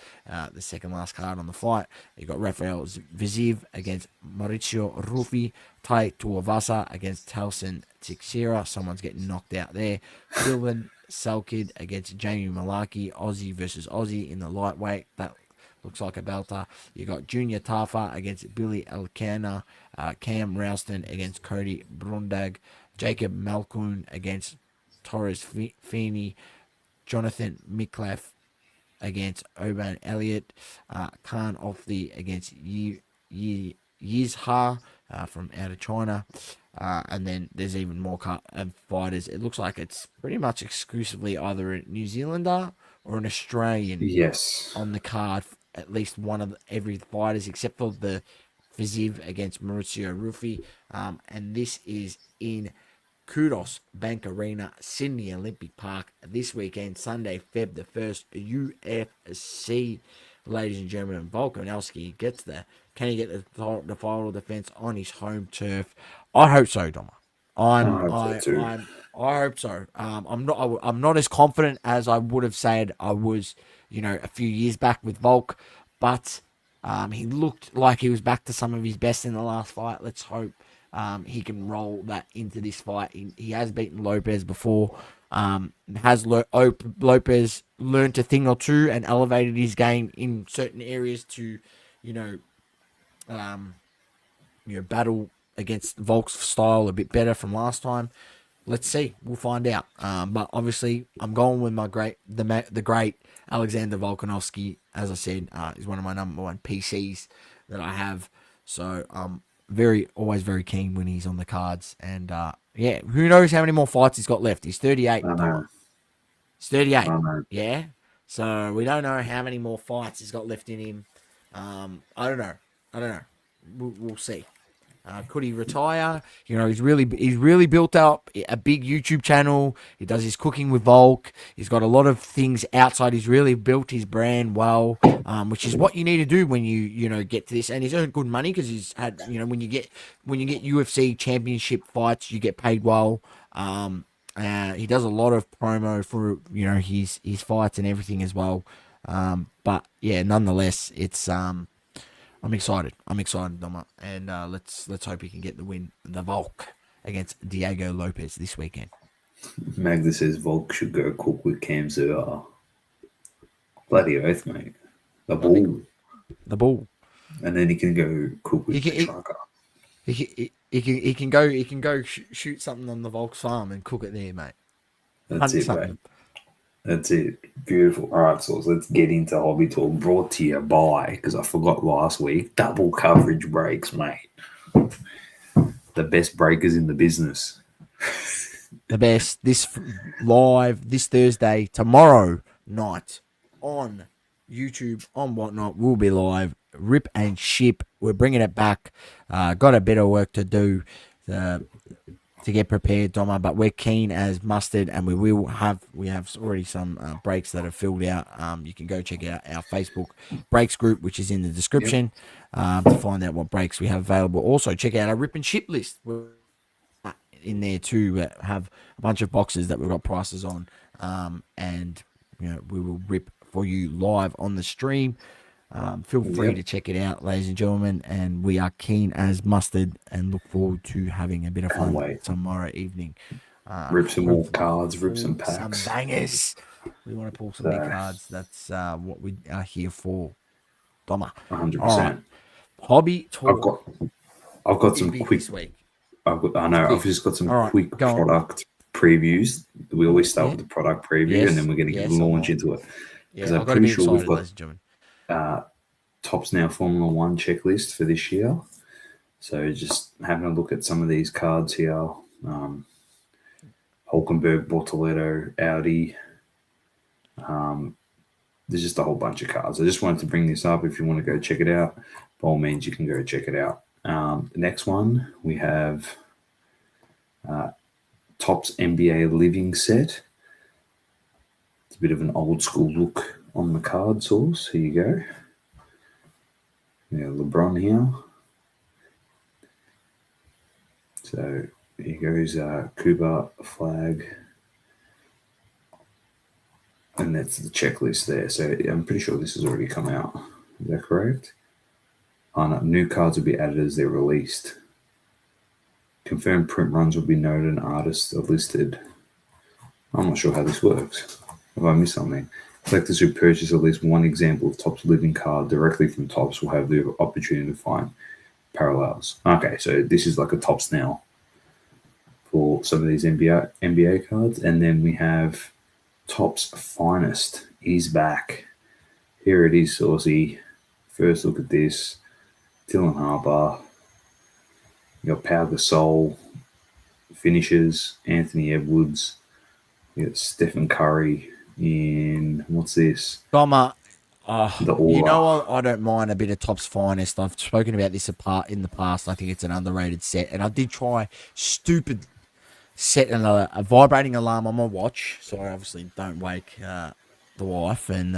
the second last card on the fight. You got Rafael Viziv against Mauricio Ruffi, Tai Tuivasa against Telson Teixeira. Someone's getting knocked out there. Dylan Selkid against Jamie Malaki, Aussie versus Aussie in the lightweight. That looks like a belter. You got Junior Tafa against Billy Elkanah, Cam Rouston against Cody Brundag, Jacob Malkoon against Torres Feeney, Jonathan Mikleff against Oban Elliott, Khan Ofli against Yizha from out of China. And then there's even more fighters. It looks like it's pretty much exclusively either a New Zealander or an Australian on the card. At least one of every fighters, except for the Viziv against Mauricio Ruffi. And this is in Kudos Bank Arena, Sydney Olympic Park, this weekend, Sunday, Feb the 1st, UFC. Ladies and gentlemen, Volkanovski gets there. Can he get the final defense on his home turf? I hope so, Doma. I hope so. I'm not as confident as I would have said I was, a few years back with Volk, but he looked like he was back to some of his best in the last fight. Let's hope he can roll that into this fight. He has beaten Lopez before. Has Lopez learned a thing or two and elevated his game in certain areas to, battle against Volk's style a bit better from last time. Let's see. We'll find out. But obviously, I'm going with the great Alexander Volkanovski. As I said, is one of my number 1 PCs that I have. So I'm always very keen when he's on the cards. And who knows how many more fights he's got left? He's 38. He's 38. Yeah. So we don't know how many more fights he's got left in him. I don't know. We'll see. Could he retire? He's really built up a big YouTube channel. He does his cooking with Volk. He's got a lot of things outside. He's really built his brand well, which is what you need to do when you get to this. And he's earned good money because he's had when you get UFC championship fights, you get paid well. He does a lot of promo for his fights and everything as well. But yeah, nonetheless, it's I'm excited. I'm excited, Doma, and let's hope he can get the win, the Volk against Diego Lopez this weekend. Magda says Volk should go cook with Cam Zua. Bloody oath, mate. The I think bull. the ball. And then he can go cook He with can Petrarca. he can go shoot something on the Volks farm and cook it there, mate. That's Hunt it, something. mate. That's it. Beautiful. All right, so let's get into Hobby Talk, brought to you by, because I forgot last week, double coverage breaks, mate. The best breakers in the business. The best live this Thursday, tomorrow night on YouTube, on whatnot. We'll be live. Rip and ship. We're bringing it back. Got a bit of work to do to get prepared, Doma, but we're keen as mustard, and we have already some breaks that are filled out. You can go check out our Facebook breaks group, which is in the description, to find out what breaks we have available. Also, check out our rip and ship list. We're in there too. Have a bunch of boxes that we've got prices on, and we will rip for you live on the stream. Feel free to check it out, ladies and gentlemen, and we are keen as mustard and look forward to having a bit of fun tomorrow evening. Rip some more cards, rip some packs. Some bangers. We want to pull some big cards. That's what we are here for. Doma. 100%. All right. Hobby talk. I've got some quick. This week. I've just got some quick product previews. We always start with the product preview, and then we're going to launch into it. Because I'm pretty sure we've got Topps Now Formula 1 checklist for this year. So just having a look at some of these cards here. Hulkenberg, Bortoletto, Audi. There's just a whole bunch of cards. I just wanted to bring this up. If you want to go check it out, by all means, you can go check it out. The next one, we have Topps NBA Living Set. It's a bit of an old school look on the card source. Here you go. Yeah, LeBron here. So here goes Cuba flag. And that's the checklist there. So I'm pretty sure this has already come out. Is that correct? Oh, no, new cards will be added as they're released. Confirmed print runs will be noted and artists are listed. I'm not sure how this works. Have I missed something? Collectors who purchase at least one example of Topps Living card directly from Topps will have the opportunity to find parallels. Okay, so this is like a Topps Now for some of these NBA cards. And then we have Topps Finest. He's back. Here it is, Saucy. First look at this. Dylan Harper. You got Pau Gasol. Finishes. Anthony Edwards. You got Stephen Curry. In what's this? Doma, you know, I don't mind a bit of Topps Finest. I've spoken about this in the past. I think it's an underrated set, and I did try stupid setting a vibrating alarm on my watch, so I obviously don't wake the wife and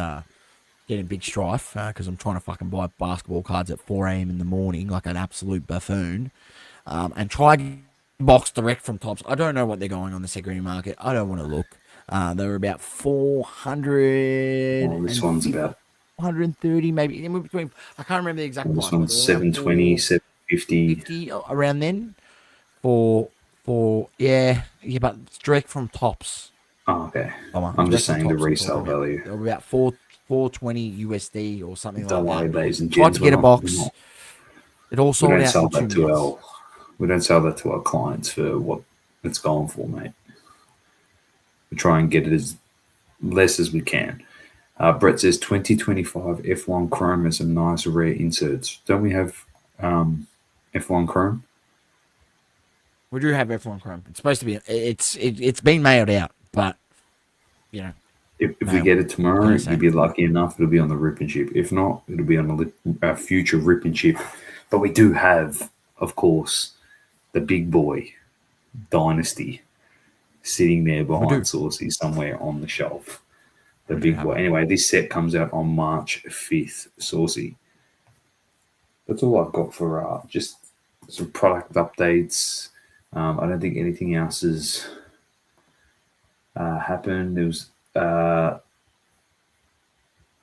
get in big strife because I'm trying to fucking buy basketball cards at 4 a.m. in the morning like an absolute buffoon, and try box direct from Topps. I don't know what they're going on the secondary market. I don't want to look. They were about 400. This one's about 130, maybe in between. I can't remember the exact price. This one's 720, 750. Around then. For but it's direct from Topps. Oh, okay. I'm just saying the resale value. They were about 420 USD or something like that. Ladies and tried to get a box. It all sold out. We don't sell that to our clients for what it's going for, mate. We try and get it as less as we can. Brett says 2025 F1 Chrome has some nice rare inserts. Don't we have F1 Chrome? We do have F1 Chrome. It's supposed to be. It's been mailed out, but you know. If we get it tomorrow, you'll be lucky enough. It'll be on the rip and chip. If not, it'll be on a future rip and chip. But we do have, of course, the big boy Dynasty sitting there behind Saucy somewhere on the shelf. The big boy. Anyway, this set comes out on March 5th, Saucy. That's all I've got for just some product updates. I don't think anything else has happened. There was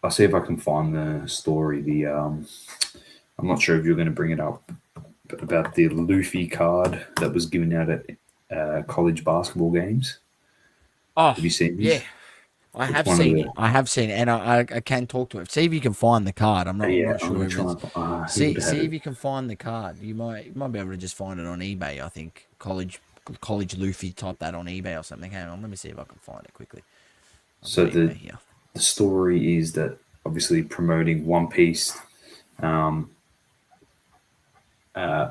I'll see if I can find the story. I'm not sure if you're going to bring it up, but about the Luffy card that was given out at college basketball games. Oh, Have you seen yeah. this? I It's have one of seen the it. I have seen it, and I can talk to it. See if you can find the card. I'm yeah. not I'm sure going to if try it's. and who would have had See it. if you can find the card. You might be able to just find it on eBay. I think college Luffy. Type that on eBay or something. Hang on, let me see if I can find it quickly. I've So got eBay here. the story is that obviously um,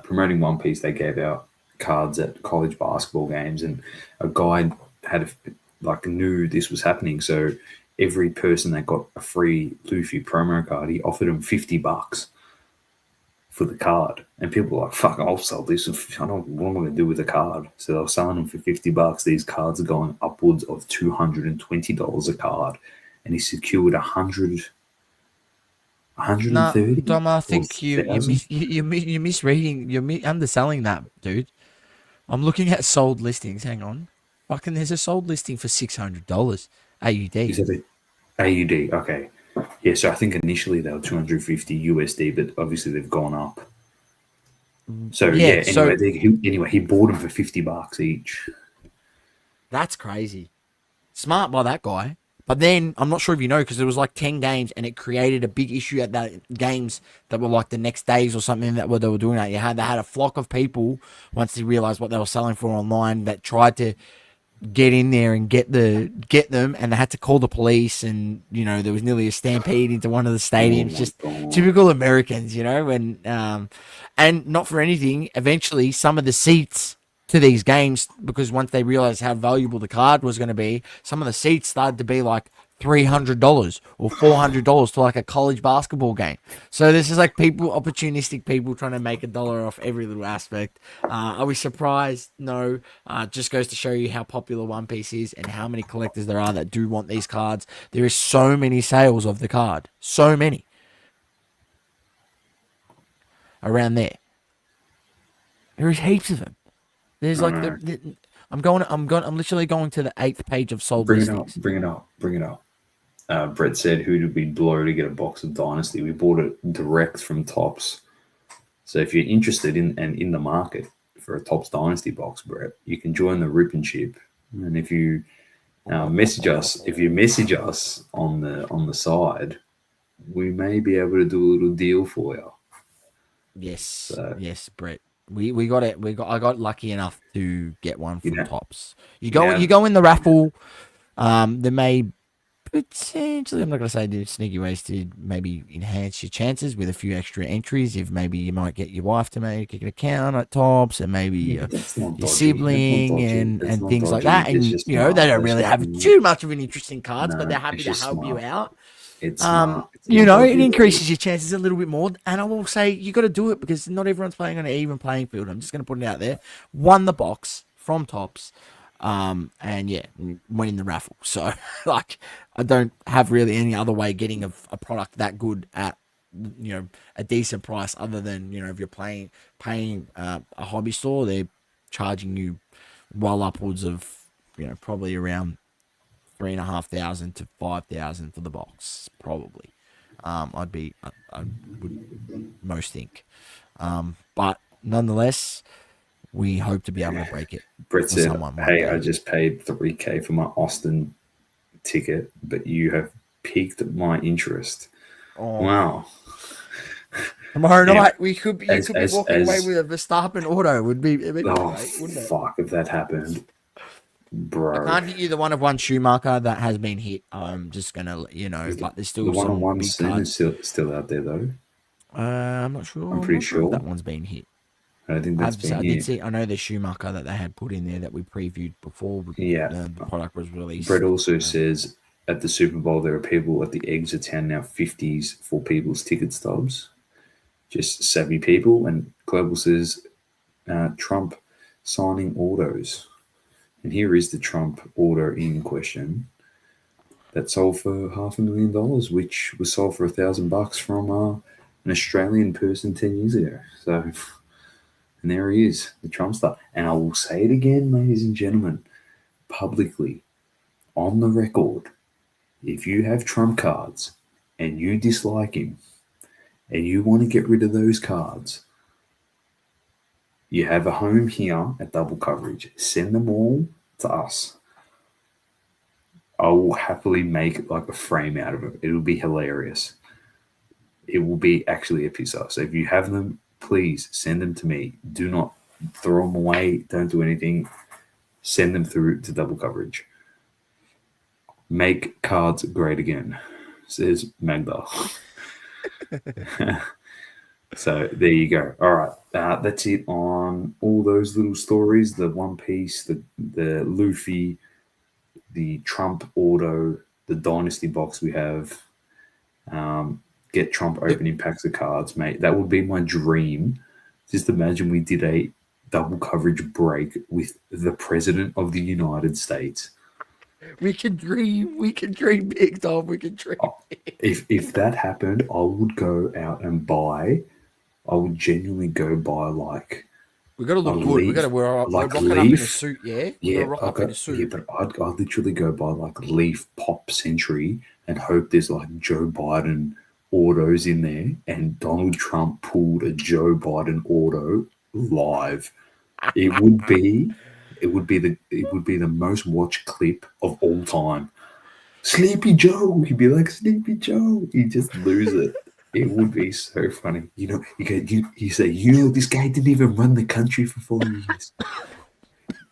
promoting One Piece, they gave out cards at college basketball games, and a guy knew this was happening. So every person that got a free Luffy promo card, he offered him $50 for the card, and people were like, "Fuck, I'll sell this. I don't. What am I going to do with the card?" So they were selling them for $50. These cards are going upwards of $220 a card, and he secured 130 Dom, I or think 1,000. you misreading. You're underselling that, dude. I'm looking at sold listings. Hang on. Fucking, there's a sold listing for $600 Is AUD. that a AUD? Okay. Yeah, so I think initially they were 250 USD, but obviously they've gone up. So Yeah, yeah, so he bought them for $50 each. that's crazy. Smart by that guy. But then I'm not sure if you know, because there was like 10 games and it created a big issue at that games that were like the next days or something that they were doing that. They had a flock of people once they realized what they were selling for online that tried to get in there and get them, and they had to call the police, and there was nearly a stampede into one of the Oh stadiums. my Just god! typical Americans, and not for anything, eventually some of the seats to these games, because once they realized how valuable the card was going to be, some of the seats started to be like $300 or $400 to like a college basketball game. So this is like opportunistic people trying to make a dollar off every little aspect. Are we surprised? No. Just goes to show you how popular One Piece is and how many collectors there are that do want these cards. There is so many sales of the card, so many around there. There is heaps of them. There's I like know. I'm literally going to the 8th page of sold Bring it up! listings. Bring it up! Bring it up! Brett said, "Who did we blow to get a box of Dynasty? We bought it direct from Tops. So if you're interested in the market for a Tops Dynasty box, Brett, you can join the Rip and Chip. And if you message us on the side, we may be able to do a little deal for you. Yes, So yes, Brett. We got it. I got lucky enough to get one you from know, Tops. you You know, go in the raffle. There may potentially, I'm not going to say do sneaky ways to maybe enhance your chances with a few extra entries. If maybe you might get your wife to make an account at Tops, and maybe yeah, but that's not your dodgy. That's not sibling dodgy. That's and not things like dodgy. that. It's And just smart. they don't That's really just have smart. too much of an interest in cards, but they're No, happy it's to just help you smart. out. It's smart. It's You not know, it dodgy at all. increases your chances a little bit more. And I will say you got to do it because not everyone's playing on an even playing field. I'm just going to put it out there. Won the box from Tops, and yeah, went in the raffle. So like, I don't have really any other way getting a product that good at a decent price other than if you're paying a hobby store, they're charging you well upwards of probably around 3,500 to 5,000 for the box, probably. I would most think, but nonetheless, we hope to be able to break it Brett for said, someone one "Hey, I day. just paid $3K for my Austin ticket, but you have piqued my interest." Oh, Wow. tomorrow Anyway, night you could be walking away as with a Verstappen auto. It'd be oh great, wouldn't it? fuck if that happened, I bro. can't get you the one of one Schumacher that has been hit. I'm just gonna let you know, Is but there's the still one on some one big sin is cards. still out there though? I'm not sure. I'm I'm pretty not sure if sure. that one's been hit. I don't think that's been I did here. see. I know the Schumacher that they had put in there that we previewed before Yeah. the product was Brett released. also says at the Super Bowl there are people at the exit town now 50s for people's ticket stubs. Just savvy people. And Global says Trump signing autos. And here is the Trump order in question that sold for $500,000, which was sold for $1,000 from an Australian person 10 years ago. So, and there he is, the Trump star. And I will say it again, ladies and gentlemen, publicly, on the record, if you have Trump cards and you dislike him and you want to get rid of those cards, you have a home here at Double Coverage. Send them all to us. I will happily make like a frame out of it. It'll be hilarious. It will be actually a piece of. So if you have them, please send them to me. Do not throw them away. Don't do anything. Send them through to Double Coverage. Make cards great again, says Magda. So there you go. All right, that's it on all those little stories: the One Piece, the Luffy, the Trump auto, the Dynasty box we have. Get Trump opening packs of cards, mate. That would be my dream. Just imagine we did a Double Coverage break with the President of the United States. We can dream. We can dream big, Tom. We can dream big. If that happened, I would go out and buy. I would genuinely go buy like We got to look a good. We leaf, got to. We're like rocking up in a leaf. suit. Yeah. We got Yeah, to rock up in a suit. yeah, but I'd literally go buy like Leaf Pop Century and hope there's like Joe Biden autos in there, and Donald Trump pulled a Joe Biden auto live. It would be, it would be the most watched clip of all time. Sleepy Joe, he'd be like Sleepy Joe, he'd just lose it. It would be so funny. You know, you say, you know, this guy didn't even run the country for 4 years.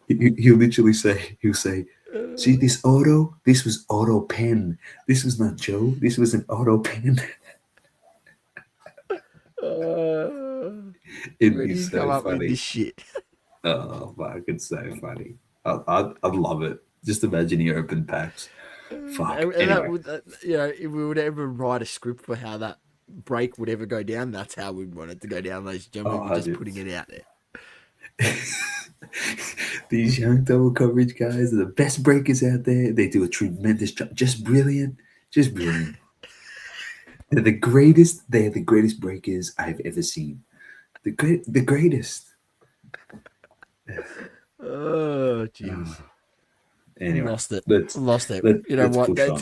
He'll literally say, he'll say, see this auto? This was auto pen. This was not Joe. This was an auto pen. It'd Where be do you come so up with funny. this shit? Oh, fuck, it's so funny. I'd love it. Just imagine he opened packs. Fuck. And that Anyway, would, you know, if we would ever write a script for how that break would ever go down, that's how we'd want it to go down, ladies and gentlemen. oh, We're just putting it out there. these young Double Coverage guys are the best breakers out there. They do a tremendous job. Just brilliant. Just brilliant. They're the greatest. They're the greatest breakers I've ever seen. The greatest. Oh, Jesus. Anyway, Lost it. let's Lost it. let, You know let's what? push on.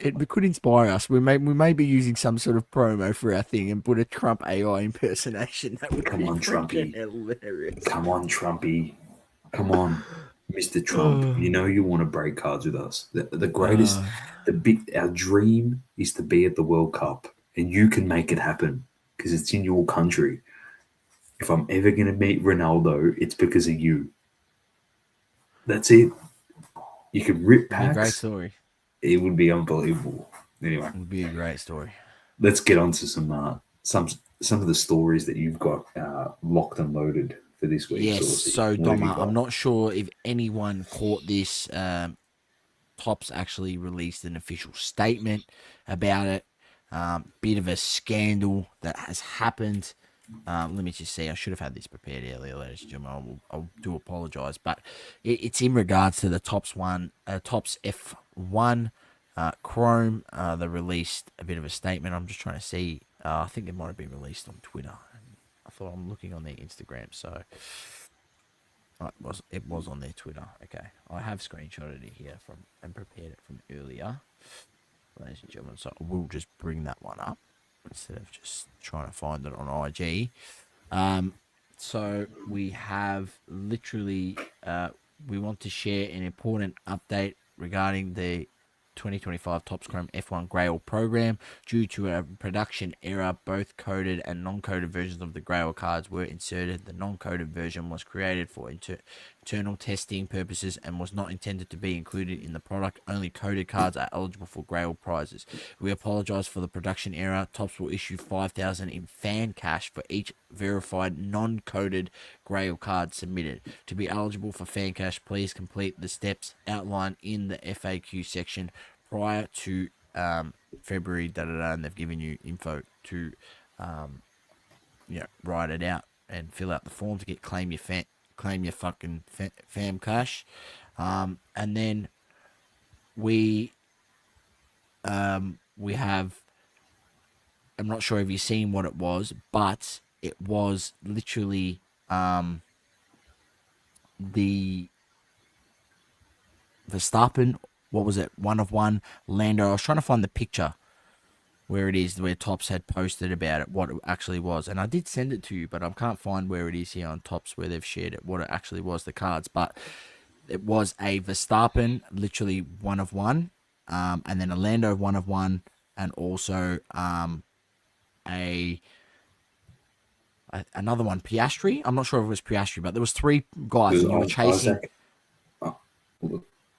It could inspire us. We may be using some sort of promo for our thing and put a Trump AI impersonation. That would Come be on, freaking Trumpy. hilarious. Come on, Trumpy. Come on, Mr. Trump. You know you want to break cards with us. The greatest, our dream is to be at the World Cup, and you can make it happen because it's in your country. If I'm ever going to meet Ronaldo, it's because of you. That's it. You could rip It'd be a great packs. story. It would be unbelievable. Anyway, It would be a great story. let's get on to some of the stories that you've got locked and loaded for this week. Yes. Saucy. So, What have you Doma, got? I'm not sure if anyone caught this. Topps actually released an official statement about it. Bit of a scandal that has happened. Let me just see. I should have had this prepared earlier, ladies and gentlemen. I do apologise, but it's in regards to the Topps F1 Chrome. They released a bit of a statement. I'm just trying to see. I think it might have been released on Twitter. I thought I'm looking on their Instagram, so it was on their Twitter. Okay, I have screenshotted it here from and prepared it from earlier, ladies and gentlemen. So we'll just bring that one up instead of just trying to find it on IG. So we have literally, we want to share an important update regarding the 2025 Topps Chrome F1 Grail program. Due to a production error, both coded and non-coded versions of the Grail cards were inserted. The non-coded version was created for internal testing purposes and was not intended to be included in the product. Only coded cards are eligible for Grail prizes. We apologize for the production error. Topps will issue 5,000 in fan cash for each verified non-coded Grail card submitted. To be eligible for fan cash, please complete the steps outlined in the FAQ section prior to February, and they've given you info to write it out and fill out the form to claim your fucking fam cash. And then we have, I'm not sure if you've seen what it was, but it was literally the Verstappen what was it? 1 of 1 Lando. I was trying to find the picture where it is, where Tops had posted about it, what it actually was. And I did send it to you, but I can't find where it is here on Tops where they've shared it, what it actually was, the cards. But it was a Verstappen, literally 1 of 1, and then a Lando 1 of 1, and also a another one, Piastri. I'm not sure if it was Piastri, but there was 3 It guys, was and you were chasing. Isaac.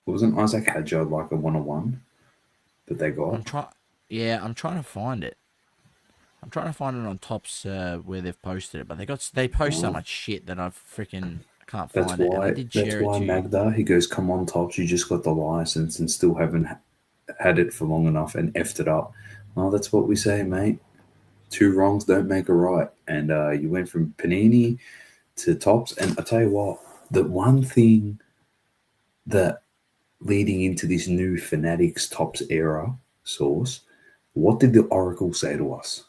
Wasn't Isaac Hadjar like a 1-on-1 that they got? I'm trying to find it. I'm trying to find it on Tops where they've posted it, but they post so much shit that I freaking can't That's find it. And I why. did That's share it why to you. Magda. He goes, "Come on, Tops. You just got the license and still haven't had it for long enough and effed it up." Oh, that's what we say, mate. 2 wrongs don't make a right. And you went from Panini to Tops. And I tell you what, the one thing that leading into this new Fanatics Tops era source, what did the Oracle say to us?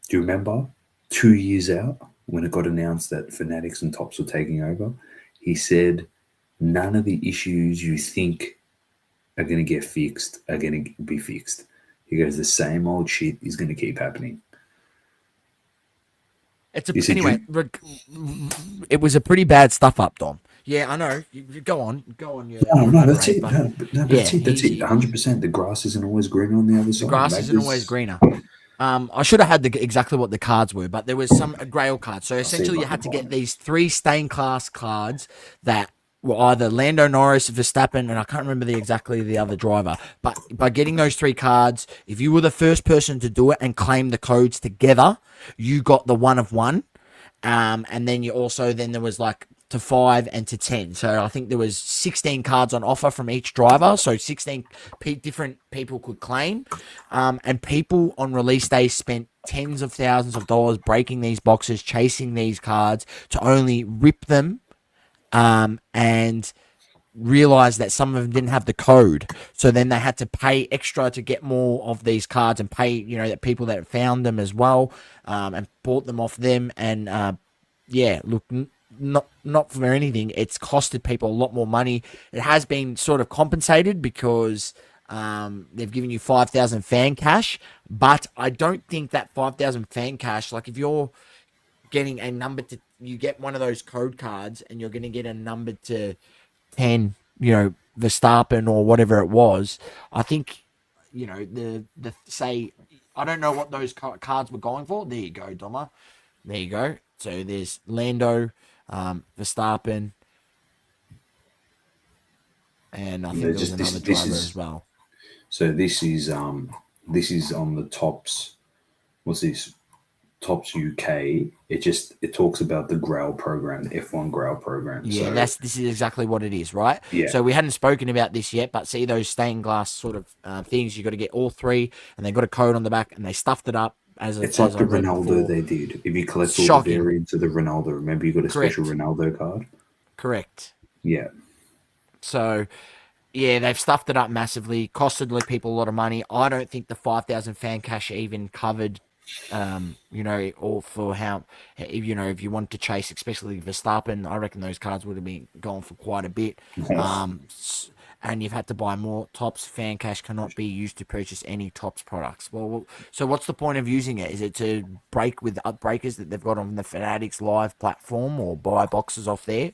Do you remember 2 years out when it got announced that Fanatics and Tops were taking over? He said, none of the issues you think are going to get fixed are going to be fixed. He goes, the same old shit is going to keep happening. Anyway, it was a pretty bad stuff up, Dom. Yeah, I know. You go on. No, that's it. That's it. 100%. 100%. The grass isn't always greener on the other side. The grass isn't always greener. I should have had exactly what the cards were, but there was some Grail cards. So essentially, you had to get these 3 stained class cards that were either Lando Norris, Verstappen, and I can't remember exactly the other driver. But by getting those 3 cards, if you were the first person to do it and claim the codes together, you got the 1 of 1. And then there was like to 5 and to 10. So I think there was 16 cards on offer from each driver. So 16 different people could claim. And people on release day spent tens of thousands of dollars breaking these boxes, chasing these cards to only rip them and realized that some of them didn't have the code. So then they had to pay extra to get more of these cards and pay, the people that found them as well, and bought them off them. And not for anything, it's costed people a lot more money. It has been sort of compensated because they've given you 5,000 fan cash, but I don't think that 5,000 fan cash, like if you're getting a number to, you get one of those code cards and you're going to get a number to 10, Verstappen or whatever it was. I think, the say, I don't know what those cards were going for. There you go, Doma. There you go. So there's Lando, Verstappen, and I think there was another driver as well. So this is on the Tops. What's this? Tops UK. It talks about the Grail program, the F1 Grail program. Yeah, this is exactly what it is, right? Yeah. So we hadn't spoken about this yet, but see those stained glass sort of things. You got to get all 3, and they got a code on the back, and they stuffed it up it's like the Ronaldo they did. If you collect all the variants of the Ronaldo, remember you got a special Ronaldo card. Correct. Yeah. So, yeah, they've stuffed it up massively, costed people a lot of money. I don't think the 5,000 fan cash even covered, or for how, if you wanted to chase, especially Verstappen, I reckon those cards would have been going for quite a bit. And you've had to buy more. Tops fan cash cannot be used to purchase any Tops products. Well, so what's the point of using it? Is it to break with upbreakers that they've got on the Fanatics Live platform or buy boxes off there?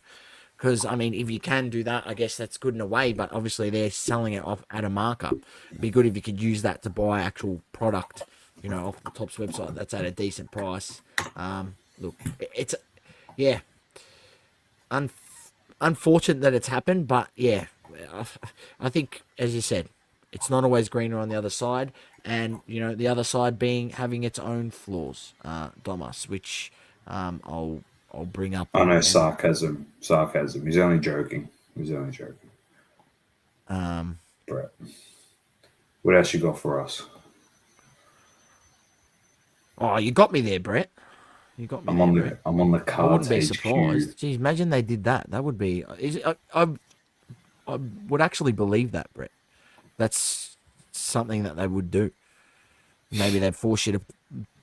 Because, if you can do that, I guess that's good in a way, but obviously they're selling it off at a markup. It'd be good if you could use that to buy actual product, off the Tops website that's at a decent price. Look, it's, unfortunate that it's happened, but yeah, I think, as you said, it's not always greener on the other side, and the other side having its own flaws, Domas, which I'll bring up. I know, sarcasm. He's only joking. Brett, what else you got for us? Oh, you got me there, Brett. You got me. I'm on the cards. I wouldn't be surprised. Geez, imagine they did that. That would be. I would actually believe that, Brett. That's something that they would do. Maybe they'd force you to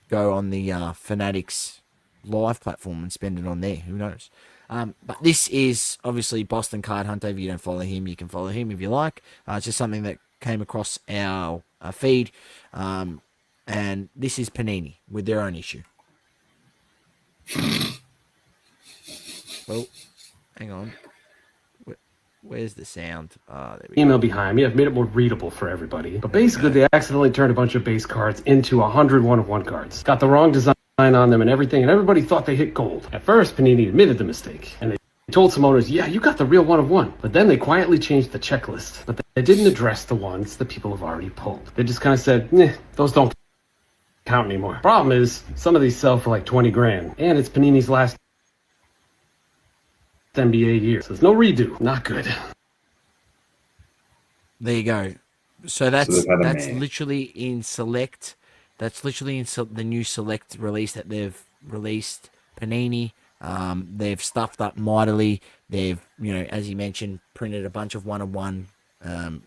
go on the Fanatics Live platform and spend it on there. Who knows? But this is obviously Boston Card Hunter. If you don't follow him, you can follow him if you like. It's just something that came across our feed. And this is Panini with their own issue. Well, hang on. Where's the sound? There we email go. behind me. I've made it more readable for everybody. But basically, they accidentally turned a bunch of base cards into 100 one-of-one cards. Got the wrong design on them and everything, and everybody thought they hit gold. At first, Panini admitted the mistake, and they told some owners, yeah, you got the real one-of-one. But then they quietly changed the checklist. But they didn't address the ones that people have already pulled. They just kind of said, those don't count anymore. Problem is, some of these sell for like 20 grand, and it's Panini's last NBA year. So there's no redo. Not good. There you go. So that's they've had a that's man. literally in Select. That's literally in the new Select release that they've released. Panini. They've stuffed up mightily. They've, as you mentioned, printed a bunch of one-of-one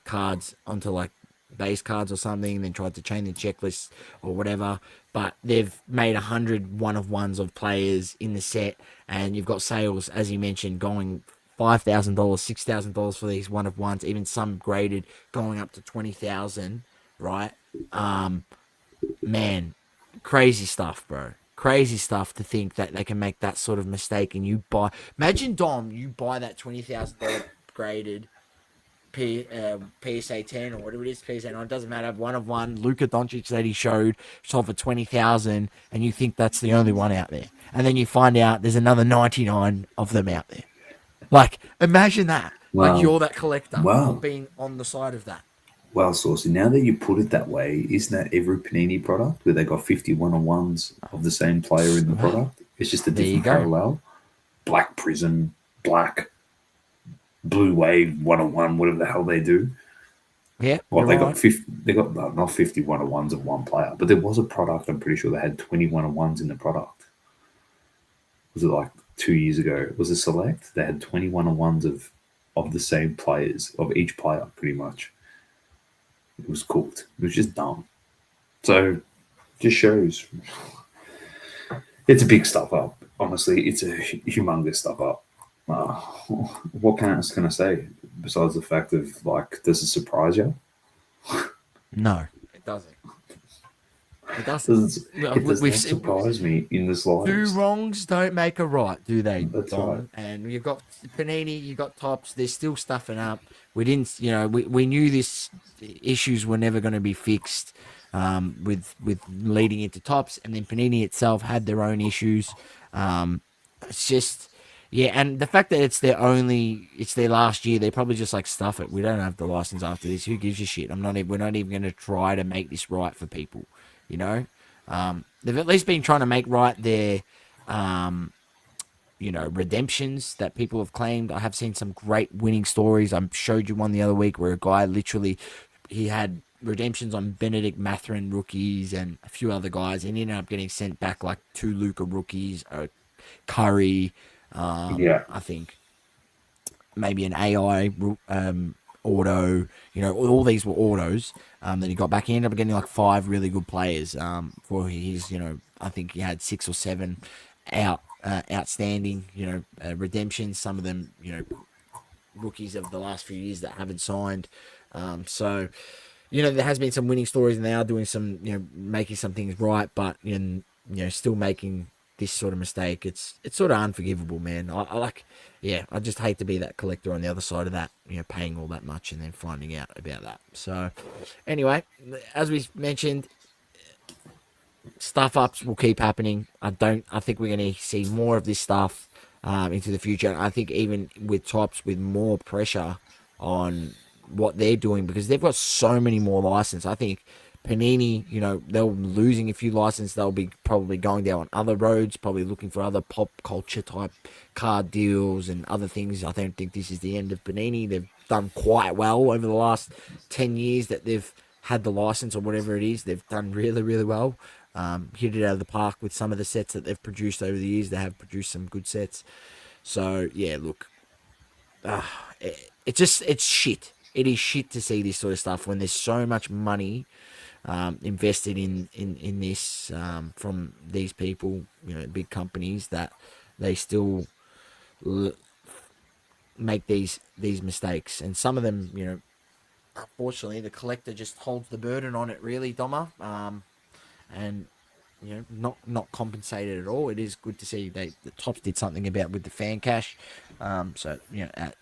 cards onto like base cards or something, then tried to change the checklist or whatever. But they've made 100 one-of-ones of players in the set, and you've got sales, as you mentioned, going $5,000, $6,000 for these one-of-ones, even some graded going up to $20,000, right? Man, crazy stuff, bro. Crazy stuff to think that they can make that sort of mistake and you buy. Imagine, Dom, you buy that $20,000 graded PSA 10 or whatever it is, PSA 9, it doesn't matter. One of one, Luka Doncic that he showed sold for 20,000, and you think that's the only one out there, and then you find out there's another 99 of them out there. Like, imagine that. Like, you're that collector of being on the side of that. Well, Saucy, now that you put it that way, isn't that every Panini product where they got 50 one-on-ones of the same player in the product? It's just a different parallel. Black Prism, Black, Blue Wave, one-on-one, whatever the hell they do. Yeah. Well, they got not 50 one-on-ones of one player, but there was a product, I'm pretty sure they had 20 one-on-ones in the product. Was it like 2 years ago? Was it Select? They had 20 one-on-ones of the same players, of each player, pretty much. It was cooked. It was just dumb. So, just shows. It's a big stuff up. Honestly, it's a humongous stuff up. What can I say besides the fact of, like, does it surprise you? No, it doesn't. It doesn't surprise me in this life. Two wrongs don't make a right, do they? That's right. And you've got Panini, you've got Topps. They're still stuffing up. We didn't, we knew this issues were never going to be fixed with leading into Topps, and then Panini itself had their own issues. It's just, yeah, and the fact that it's their last year, they probably just like stuff it. We don't have the license after this. Who gives a shit? We're not even going to try to make this right for people. They've at least been trying to make right their, redemptions that people have claimed. I have seen some great winning stories. I showed you one the other week where a guy literally, he had redemptions on Benedict Mathurin rookies and a few other guys, and he ended up getting sent back like 2 Luka rookies, Curry, I think maybe an AI auto, all these were autos. Then he got back. He ended up getting like 5 really good players for his, I think he had 6 or 7 outstanding, redemptions. Some of them, rookies of the last few years that haven't signed. So, there has been some winning stories, and they are doing some, making some things right, but still making this sort of mistake. It's sort of unforgivable, man. I just hate to be that collector on the other side of that, paying all that much and then finding out about that. So anyway, as we mentioned, stuff ups will keep happening. I think we're going to see more of this stuff into the future. I think even with Topps, with more pressure on what they're doing, because they've got so many more licenses. I think Panini, they're losing a few licenses. They'll be probably going down other roads, probably looking for other pop culture type card deals and other things. I don't think this is the end of Panini. They've done quite well over the last 10 years that they've had the license or whatever it is. They've done really, really well. Hit it out of the park with some of the sets that they've produced over the years. They have produced some good sets. So, yeah, look, it's shit. It is shit to see this sort of stuff when there's so much money invested in this from these people, big companies, that they still l- make these mistakes, and some of them, unfortunately, the collector just holds the burden on it, really, Doma. And not compensated at all. It is good to see the Tops did something about with the fan cash. So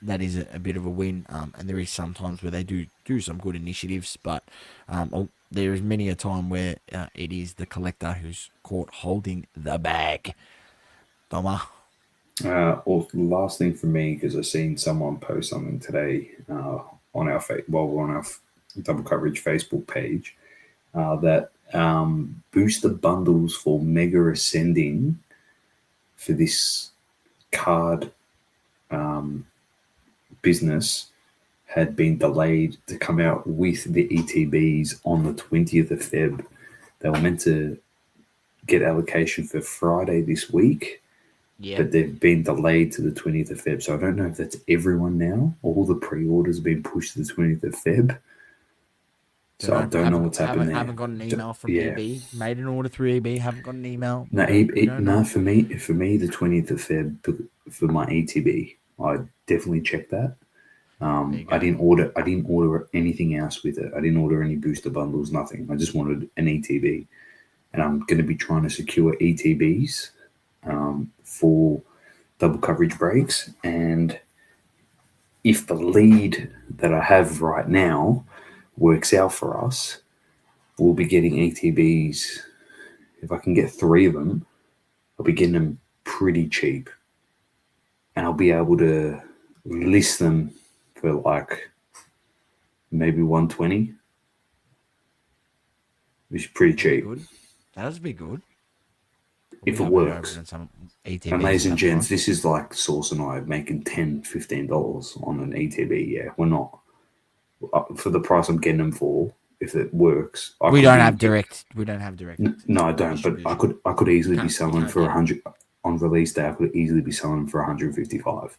that is a bit of a win. And there is some times where they do some good initiatives, but there is many a time where it is the collector who's caught holding the bag. Doma. Or the last thing for me, because I've seen someone post something today on our on our double coverage Facebook page that booster bundles for Mega Ascending for this card business had been delayed to come out with the ETBs on the 20th of Feb. They were meant to get allocation for Friday this week, but they've been delayed to the 20th of Feb. So I don't know if that's everyone now. All the pre-orders have been pushed to the 20th of Feb. So I don't know what's happened there. Haven't got an email from EB. Made an order through EB. Haven't got an email. No, for me, the 20th of Feb for my ETB, I definitely checked that. I didn't order anything else with it. I didn't order any booster bundles, nothing. I just wanted an ETB, and I'm going to be trying to secure ETBs for double coverage breaks. And if the lead that I have right now works out for us, we'll be getting ETBs. If I can get 3 of them, I'll be getting them pretty cheap, and I'll be able to list them for like maybe 120, which is pretty cheap. That would be good. If it works. And ladies and gents, this is like Sauce and I making $10, $15 on an ETB. Yeah, we're not. For the price I'm getting them for, if it works. We don't have direct. No, I don't. But I could easily be selling for 100 on release day. I could easily be selling them for 155.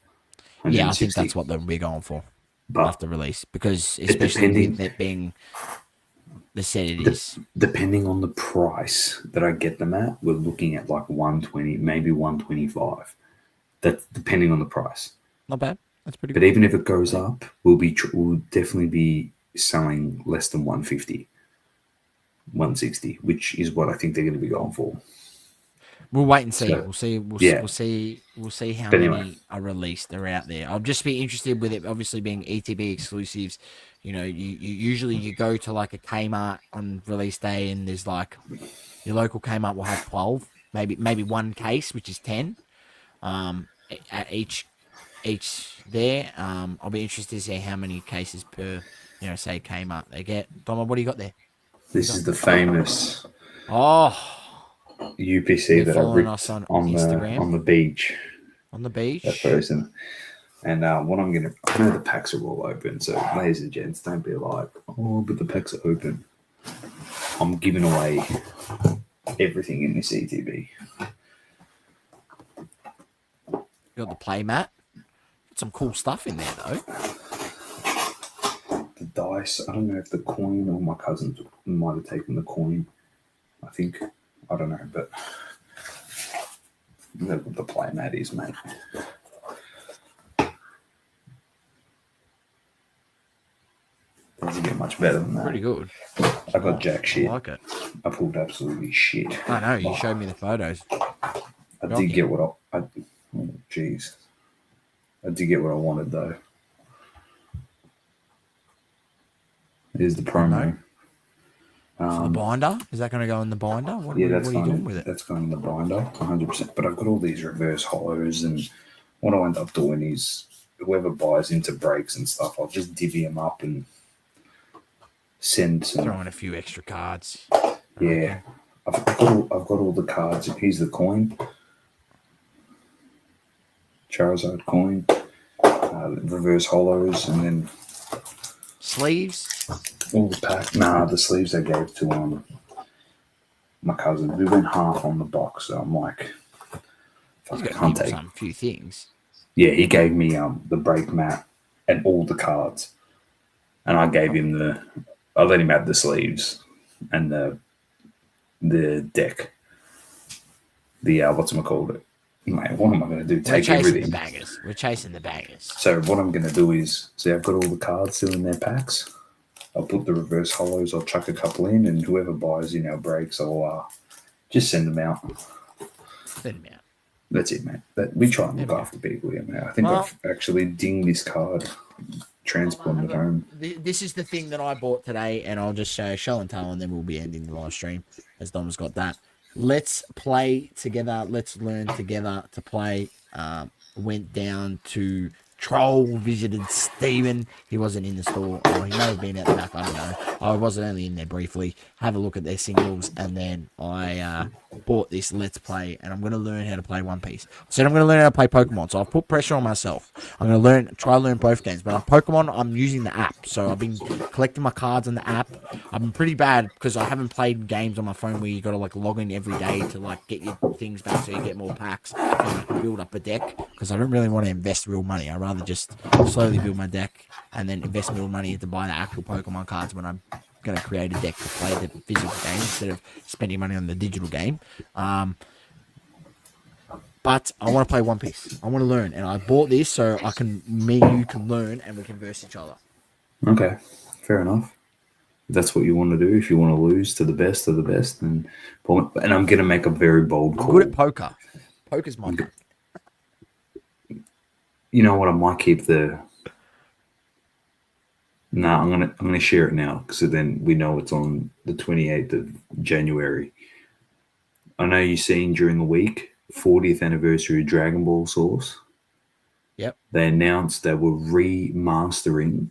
Yeah, I think that's what we're going for after release, because especially with it being the set it is. Depending on the price that I get them at, we're looking at like 120, maybe 125. That's depending on the price. Not bad. That's pretty good. But even if it goes up, we'll definitely be selling less than 150, 160, which is what I think they're going to be going for. We'll wait and see. So, we'll see how many are released. They're out there. I'll just be interested with it, obviously being ETB exclusives. You usually go to like a Kmart on release day, and there's like your local Kmart will have 12, maybe one case, which is 10, at each there. I'll be interested to see how many cases per, say Kmart they get. Doma, what do you got there? This is the famous UPC that I ripped on Instagram on the beach. On the beach, that person. And what I know the packs are all open. So, ladies and gents, don't be like, but the packs are open. I'm giving away everything in this ETB. You got the play mat. Some cool stuff in there, though. The dice. I don't know if the coin or my cousins might have taken the coin. I think. I don't know, but the play mat is, mate. Doesn't get much better than that. Pretty good. I got jack shit. I like it. I pulled absolutely shit. I know. You showed me the photos. I did get what I jeez. I did get what I wanted, though. Here's the promo. The binder? Is that going to go in the binder? What are you doing with it? That's going in the binder, 100%. But I've got all these reverse hollows, and what I end up doing is whoever buys into breaks and stuff, I'll just divvy them up and send some. Throw in a few extra cards. Yeah. I've got all the cards. Here's the coin. Charizard coin. Reverse hollows, and then sleeves. All the pack. Nah, the sleeves I gave to my cousin. We went half on the box, so I'm like, I can't take a few things. Yeah, he gave me the break mat and all the cards, and I gave him I let him have the sleeves and the deck. The what's it called? Mate, what am I going to do? We're Take chasing everything. the bangers. We're chasing the bangers. So what I'm going to do is, see, I've got all the cards still in their packs. I'll put the reverse hollows. I'll chuck a couple in, and whoever buys in our breaks, I'll just send them out. Send them out. That's it, mate. We try and look after people here, mate. I think I've actually dinged this card, transplanted home. This is the thing that I bought today, and I'll just show and tell, and then we'll be ending the live stream as Dom's got that. Let's play together. Let's learn together to play. Went down to Troll, visited Steven. He wasn't in the store, or he may have been at the back. I don't know. I was only in there briefly. Have a look at their singles, and then I bought this Let's Play, and I'm going to learn how to play One Piece. I said I'm going to learn how to play Pokemon, so I've put pressure on myself. I'm going to try to learn both games, but on Pokemon, I'm using the app, so I've been collecting my cards on the app. I've been pretty bad because I haven't played games on my phone where you got to like log in every day to like get your things back so you get more packs and you can build up a deck, because I don't really want to invest real money. I'd rather just slowly build my deck and then invest real money to buy the actual Pokemon cards when I'm going to create a deck to play the physical game instead of spending money on the digital game. But I want to play One Piece. I want to learn, and I bought this so you can learn, and we can verse each other. Okay, fair enough. If that's what you want to do. If you want to lose to the best of the best, and I'm going to make a very bold call. I'm good at poker. Poker's my thing. You know what? I might keep the. No, I'm gonna share it now, so then we know it's on the 28th of January. I know you've seen during the week 40th anniversary of Dragon Ball Source. Yep. They announced they were remastering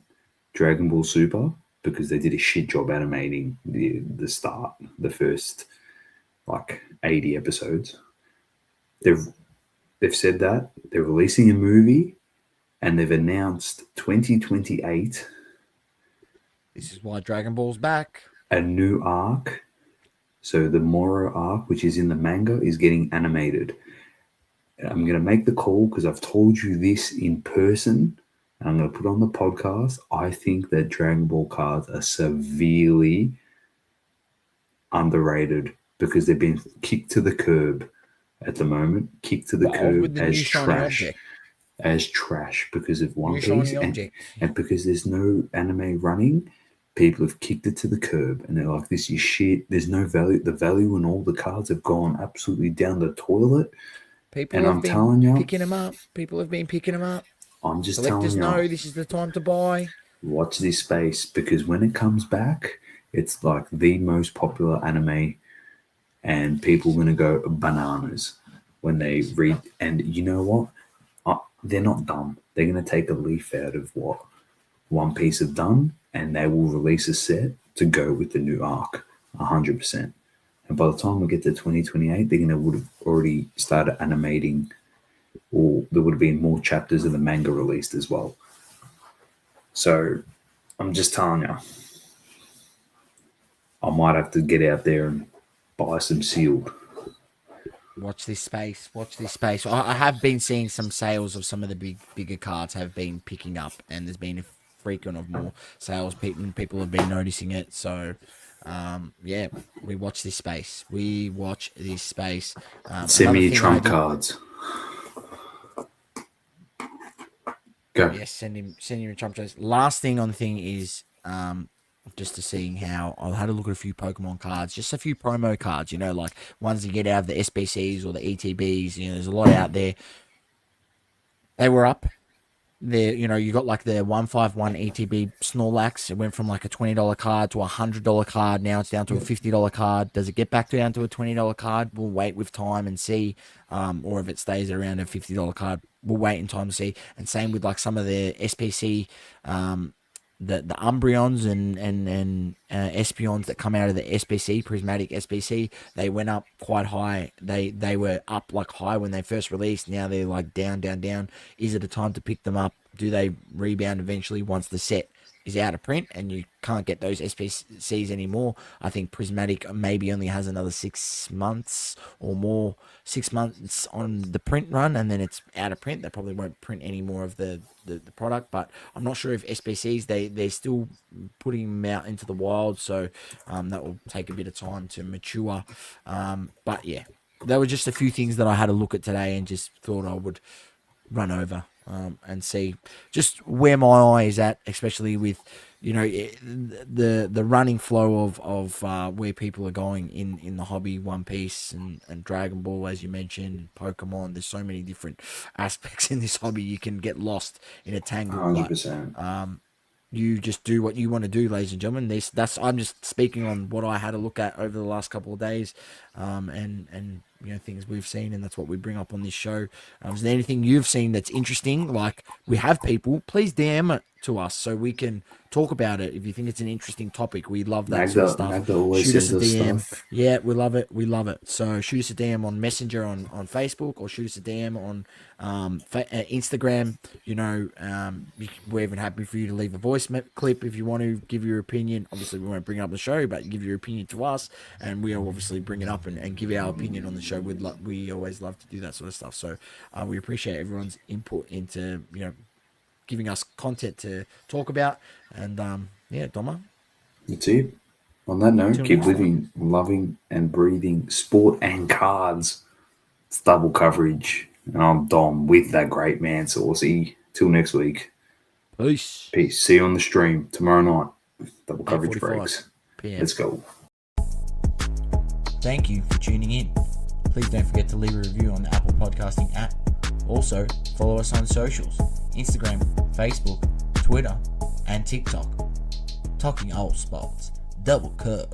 Dragon Ball Super because they did a shit job animating the start, the first like 80 episodes. They've said that they're releasing a movie, and they've announced 2028. This is why Dragon Ball's back. A new arc. So the Moro arc, which is in the manga, is getting animated. I'm going to make the call because I've told you this in person, and I'm going to put on the podcast. I think that Dragon Ball cards are severely underrated because they've been kicked to the curb at the moment. Kicked to the curb as trash. As trash because of One Piece and because there's no anime running. People have kicked it to the curb, and they're like, this is shit. There's no value. The value in all the cards have gone absolutely down the toilet. People have been picking them up. People have been picking them up. I'm just telling you. Know this is the time to buy. Watch this space, because when it comes back, it's like the most popular anime, and people are going to go bananas when they read. And you know what? They're not dumb. They're going to take a leaf out of what One Piece have done, and they will release a set to go with the new arc, 100%. And by the time we get to 2028, they're going to would have already started animating, or there would have been more chapters of the manga released as well. So I'm just telling you, I might have to get out there and buy some sealed. Watch this space. Watch this space. I have been seeing some sales of some of the bigger cards have been picking up, and there's been a frequent of more sales. People have been noticing it. So, yeah, we watch this space. We watch this space. Send me your trump cards. Go. Yes, send him your trump cards. Last thing on the thing is just to seeing how I had a look at a few Pokemon cards, just a few promo cards, like ones you get out of the SBCs or the ETBs. There's a lot out there. They were up. There, you got like the 151 ETB Snorlax. It went from like a $20 card to a $100 card. Now it's down to a $50 card. Does it get back down to a $20 card? We'll wait with time and see. Or if it stays around a $50 card, we'll wait in time to see. And same with like some of the SPC, the Umbreons and Espeons that come out of the SBC, Prismatic SBC, they went up quite high. They were up like high when they first released. Now they're like down. Is it a time to pick them up? Do they rebound eventually once the set is out of print and you can't get those SPCs anymore? I think Prismatic maybe only has another 6 months or more, 6 months on the print run, and then it's out of print. They probably won't print any more of the product, but I'm not sure if SPCs, they're still putting them out into the wild, so that will take a bit of time to mature. But yeah, there were just a few things that I had to look at today and just thought I would run over and see just where my eye is at, especially with the running flow of where people are going in the hobby. One Piece and Dragon Ball, as you mentioned, Pokemon. There's so many different aspects in this hobby. You can get lost in a tangle. 100%. You just do what you want to do, ladies and gentlemen. I'm just speaking on what I had a look at over the last couple of days, and things we've seen, and that's what we bring up on this show. Is there anything you've seen that's interesting? Like, we have people, please DM it to us so we can talk about it. If you think it's an interesting topic, we love that sort of stuff. Magda always Shoot us a sends us DM. stuff. Yeah, we love it. We love it. So shoot us a DM on Messenger on Facebook, or shoot us a DM on Instagram. We're even happy for you to leave a voice clip if you want to give your opinion. Obviously, we won't bring it up the show, but give your opinion to us, and we'll obviously bring it up and give our opinion on the show. We always love to do that sort of stuff. So we appreciate everyone's input into giving us content to talk about. And Doma. That's it. On that note, keep living, loving, and breathing sport and cards. It's double coverage. And I'm Dom with that great man, Saucy. Till next week. Peace. See you on the stream tomorrow night. Double coverage 8:45 breaks. PM. Let's go. Thank you for tuning in. Please don't forget to leave a review on the Apple Podcasting app. Also, follow us on socials: Instagram, Facebook, Twitter, and TikTok. Talking all sports, double coverage.